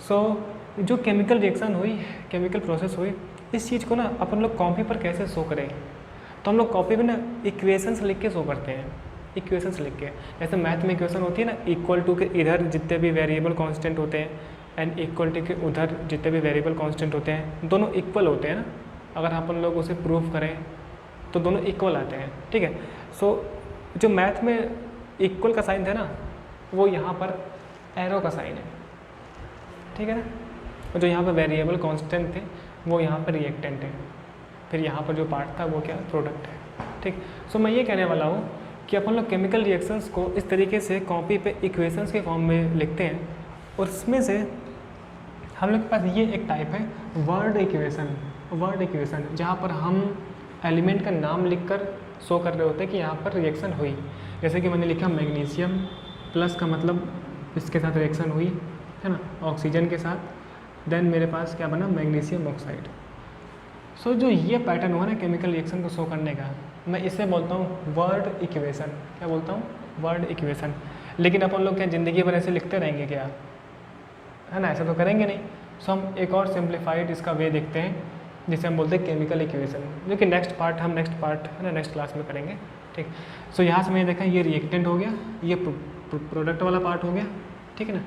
सो जो केमिकल रिएक्शन हुई, केमिकल प्रोसेस हुई, इस चीज़ को ना अपन लोग कॉपी पर कैसे शो करें, तो हम लोग कॉपी में ना इक्वेशंस लिख के शो करते हैं, इक्वेशंस लिख के। जैसे मैथ में इक्वेशन होती है ना, इक्वल टू के इधर जितने भी वेरिएबल कांस्टेंट होते हैं एंड इक्वल टू के उधर जितने भी वेरिएबल कांस्टेंट होते हैं, दोनों इक्वल होते हैं ना। अगर अपन लोग उसे प्रूफ करें तो दोनों इक्वल आते हैं, ठीक है। सो जो मैथ में इक्वल का साइन था ना, वो यहाँ पर एरो का साइन है, ठीक है ना। और जो यहाँ पर वेरिएबल कांस्टेंट थे वो यहाँ पर रिएक्टेंट है, फिर यहाँ पर जो पार्ट था वो क्या, प्रोडक्ट है, ठीक। सो मैं ये कहने वाला हूँ कि अपन लोग केमिकल रिएक्शंस को इस तरीके से कॉपी पे इक्वेशंस के फॉर्म में लिखते हैं, और इसमें से हम लोग के पास ये एक टाइप है वर्ड इक्वेशन, वर्ड इक्वेशन, जहाँ पर हम एलिमेंट का नाम लिखकर शो कर रहे होते हैं कि यहाँ पर रिएक्शन हुई। जैसे कि मैंने लिखा मैग्नीशियम प्लस का मतलब इसके साथ रिएक्शन हुई, है ना, ऑक्सीजन के साथ, देन मेरे पास क्या बना, मैग्नीशियम ऑक्साइड। सो जो ये पैटर्न हुआ ना केमिकल रिएक्शन को शो करने का, मैं इसे बोलता हूँ वर्ड इक्वेशन। क्या बोलता हूँ, वर्ड इक्वेशन। लेकिन अपन लोग क्या ज़िंदगी भर ऐसे लिखते रहेंगे क्या, है ना, ऐसा तो करेंगे नहीं। सो हम एक और सिंप्लीफाइड इसका वे देखते हैं जिसे हम बोलते हैं केमिकल इक्वेशन, जो कि नेक्स्ट पार्ट है ना, नेक्स्ट क्लास में करेंगे, ठीक। सो यहाँ से मैंने देखा ये रिएक्टेंट हो गया, ये प्रोडक्ट वाला पार्ट हो गया, ठीक है ना।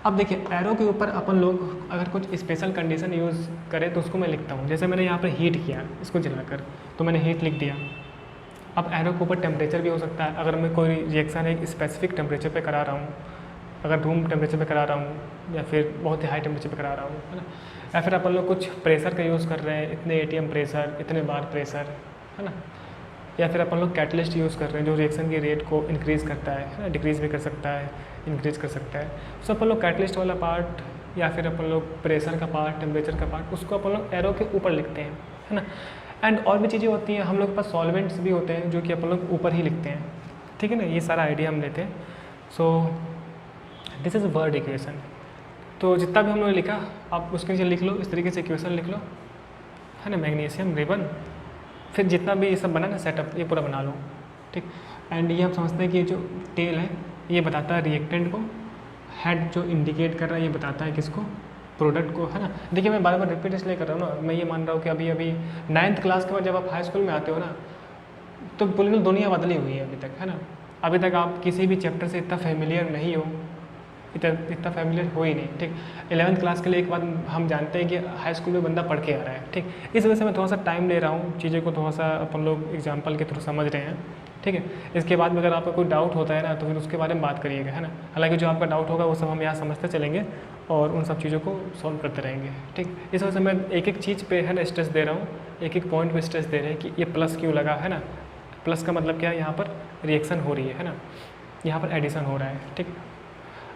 अब देखिए एरो के ऊपर अपन लोग अगर कुछ स्पेशल कंडीशन यूज़ करें तो उसको मैं लिखता हूँ। जैसे मैंने यहाँ पर हीट किया इसको जलाकर, तो मैंने हीट लिख दिया। अब एरो के ऊपर टेम्परेचर भी हो सकता है, अगर मैं कोई रिएक्शन एक स्पेसिफिक टेम्परेचर पे करा रहा हूँ, अगर रूम टेम्परेचर पे करा रहा हूँ या फिर बहुत ही हाई टेम्परेचर पे करा रहा हूँ, है ना। या फिर अपन लोग कुछ प्रेशर का यूज़ कर रहे हैं, इतने ATM प्रेशर, इतने बार प्रेशर, है ना। या फिर अपन लोग कैटलिस्ट यूज़ कर रहे हैं जो रिएक्शन की रेट को इंक्रीज़ करता है ना, डिक्रीज़ भी कर सकता है, इंक्रीज़ कर सकता है। सो अपन लोग कैटलिस्ट वाला पार्ट या फिर अपन लोग प्रेशर का पार्ट, टेम्परेचर का पार्ट, उसको अपन लोग एरो के ऊपर लिखते हैं, है ना। एंड और भी चीज़ें होती हैं, हम लोग के पास सॉल्वेंट्स भी होते हैं जो कि अपन लोग ऊपर ही लिखते हैं, ठीक है ना। ये सारा आइडिया हम लेते हैं। So this is word equation. तो जितना भी हम लोग लिखा आप उसके नीचे लिख लो, इस तरीके से इक्वेशन लिख लो, है ना, मैग्नीशियम रिबन, फिर जितना भी ये सब बना ना सेटअप, ये पूरा बना लो, ठीक। एंड ये हम समझते हैं कि जो टेल है ये बताता है रिएक्टेंट को, हेड जो इंडिकेट कर रहा है ये बताता है किसको, प्रोडक्ट को, है ना। देखिए मैं बार बार रिपीट इसलिए कर रहा हूँ ना, मैं ये मान रहा हूँ कि अभी 9th क्लास के बाद जब आप हाई स्कूल में आते हो ना, तो बिल्कुल दुनिया बदली हुई है अभी तक, है ना। अभी तक आप किसी भी चैप्टर से इतना फेमिलियर नहीं हो, इतना फेमिलियर हो ही नहीं, ठीक। 11th क्लास के लिए एक बात हम जानते हैं कि हाई स्कूल में बंदा पढ़ के आ रहा है, ठीक। इस वजह से मैं थोड़ा सा टाइम ले रहा हूँ, चीज़ें को थोड़ा सा अपन लोग एग्जाम्पल के थ्रू समझ रहे हैं, ठीक है। इसके बाद में अगर आपका कोई डाउट होता है ना तो फिर उसके बारे में बात करिएगा, है ना। हालांकि जो आपका डाउट होगा वो सब हम यहाँ समझते चलेंगे और उन सब चीज़ों को सॉल्व करते रहेंगे, ठीक। इस वजह से मैं एक एक चीज़ पे है ना स्ट्रेस दे रहा हूँ, एक एक पॉइंट पे स्ट्रेस दे रहे हैं कि ये प्लस क्यों लगा, है ना। प्लस का मतलब क्या है, यहाँ पर रिएक्शन हो रही है ना, यहाँ पर एडिशन हो रहा है, ठीक।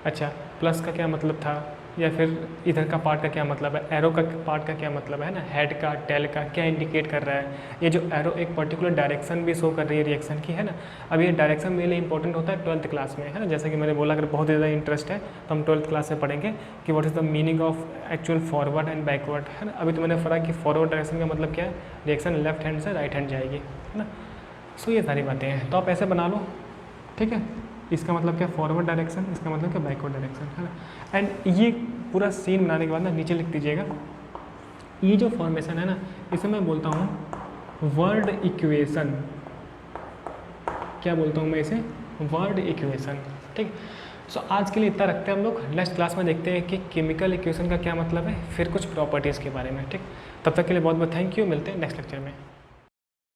अच्छा, प्लस का क्या मतलब था, या फिर इधर का पार्ट का क्या मतलब है, एरो का पार्ट का क्या मतलब है ना, हेड का टेल का क्या इंडिकेट कर रहा है। ये जो एरो एक पर्टिकुलर डायरेक्शन भी शो कर रही है रिएक्शन की, है ना। अब ये डायरेक्शन मेरे लिए इंपॉर्टेंट होता है 12th क्लास में, है ना। जैसे कि मैंने बोला अगर बहुत ज़्यादा इंटरेस्ट है तो हम 12th क्लास में पढ़ेंगे कि what is the meaning of actual forward and backward, है ना। अभी तो मैंने पढ़ा कि फॉरवर्ड डायरेक्शन का मतलब क्या है, रिएक्शन लेफ्ट हैंड से राइट हैंड जाएगी, है ना। सो ये सारी बातें हैं, तो आप ऐसे बना लो, ठीक है। इसका मतलब क्या, फॉरवर्ड डायरेक्शन, इसका मतलब क्या, बैकवर्ड डायरेक्शन, है ना। एंड ये पूरा सीन बनाने के बाद ना नीचे लिख दीजिएगा, ये जो फॉर्मेशन है ना इसे मैं बोलता हूँ वर्ड इक्वेशन। क्या बोलता हूँ मैं इसे, वर्ड इक्वेशन, ठीक। सो आज के लिए इतना रखते हैं हम लोग। नेक्स्ट क्लास में देखते हैं कि केमिकल इक्वेशन का क्या मतलब है, फिर कुछ प्रॉपर्टीज़ के बारे में, ठीक। तब तक के लिए बहुत बहुत थैंक यू, मिलते हैं नेक्स्ट लेक्चर में।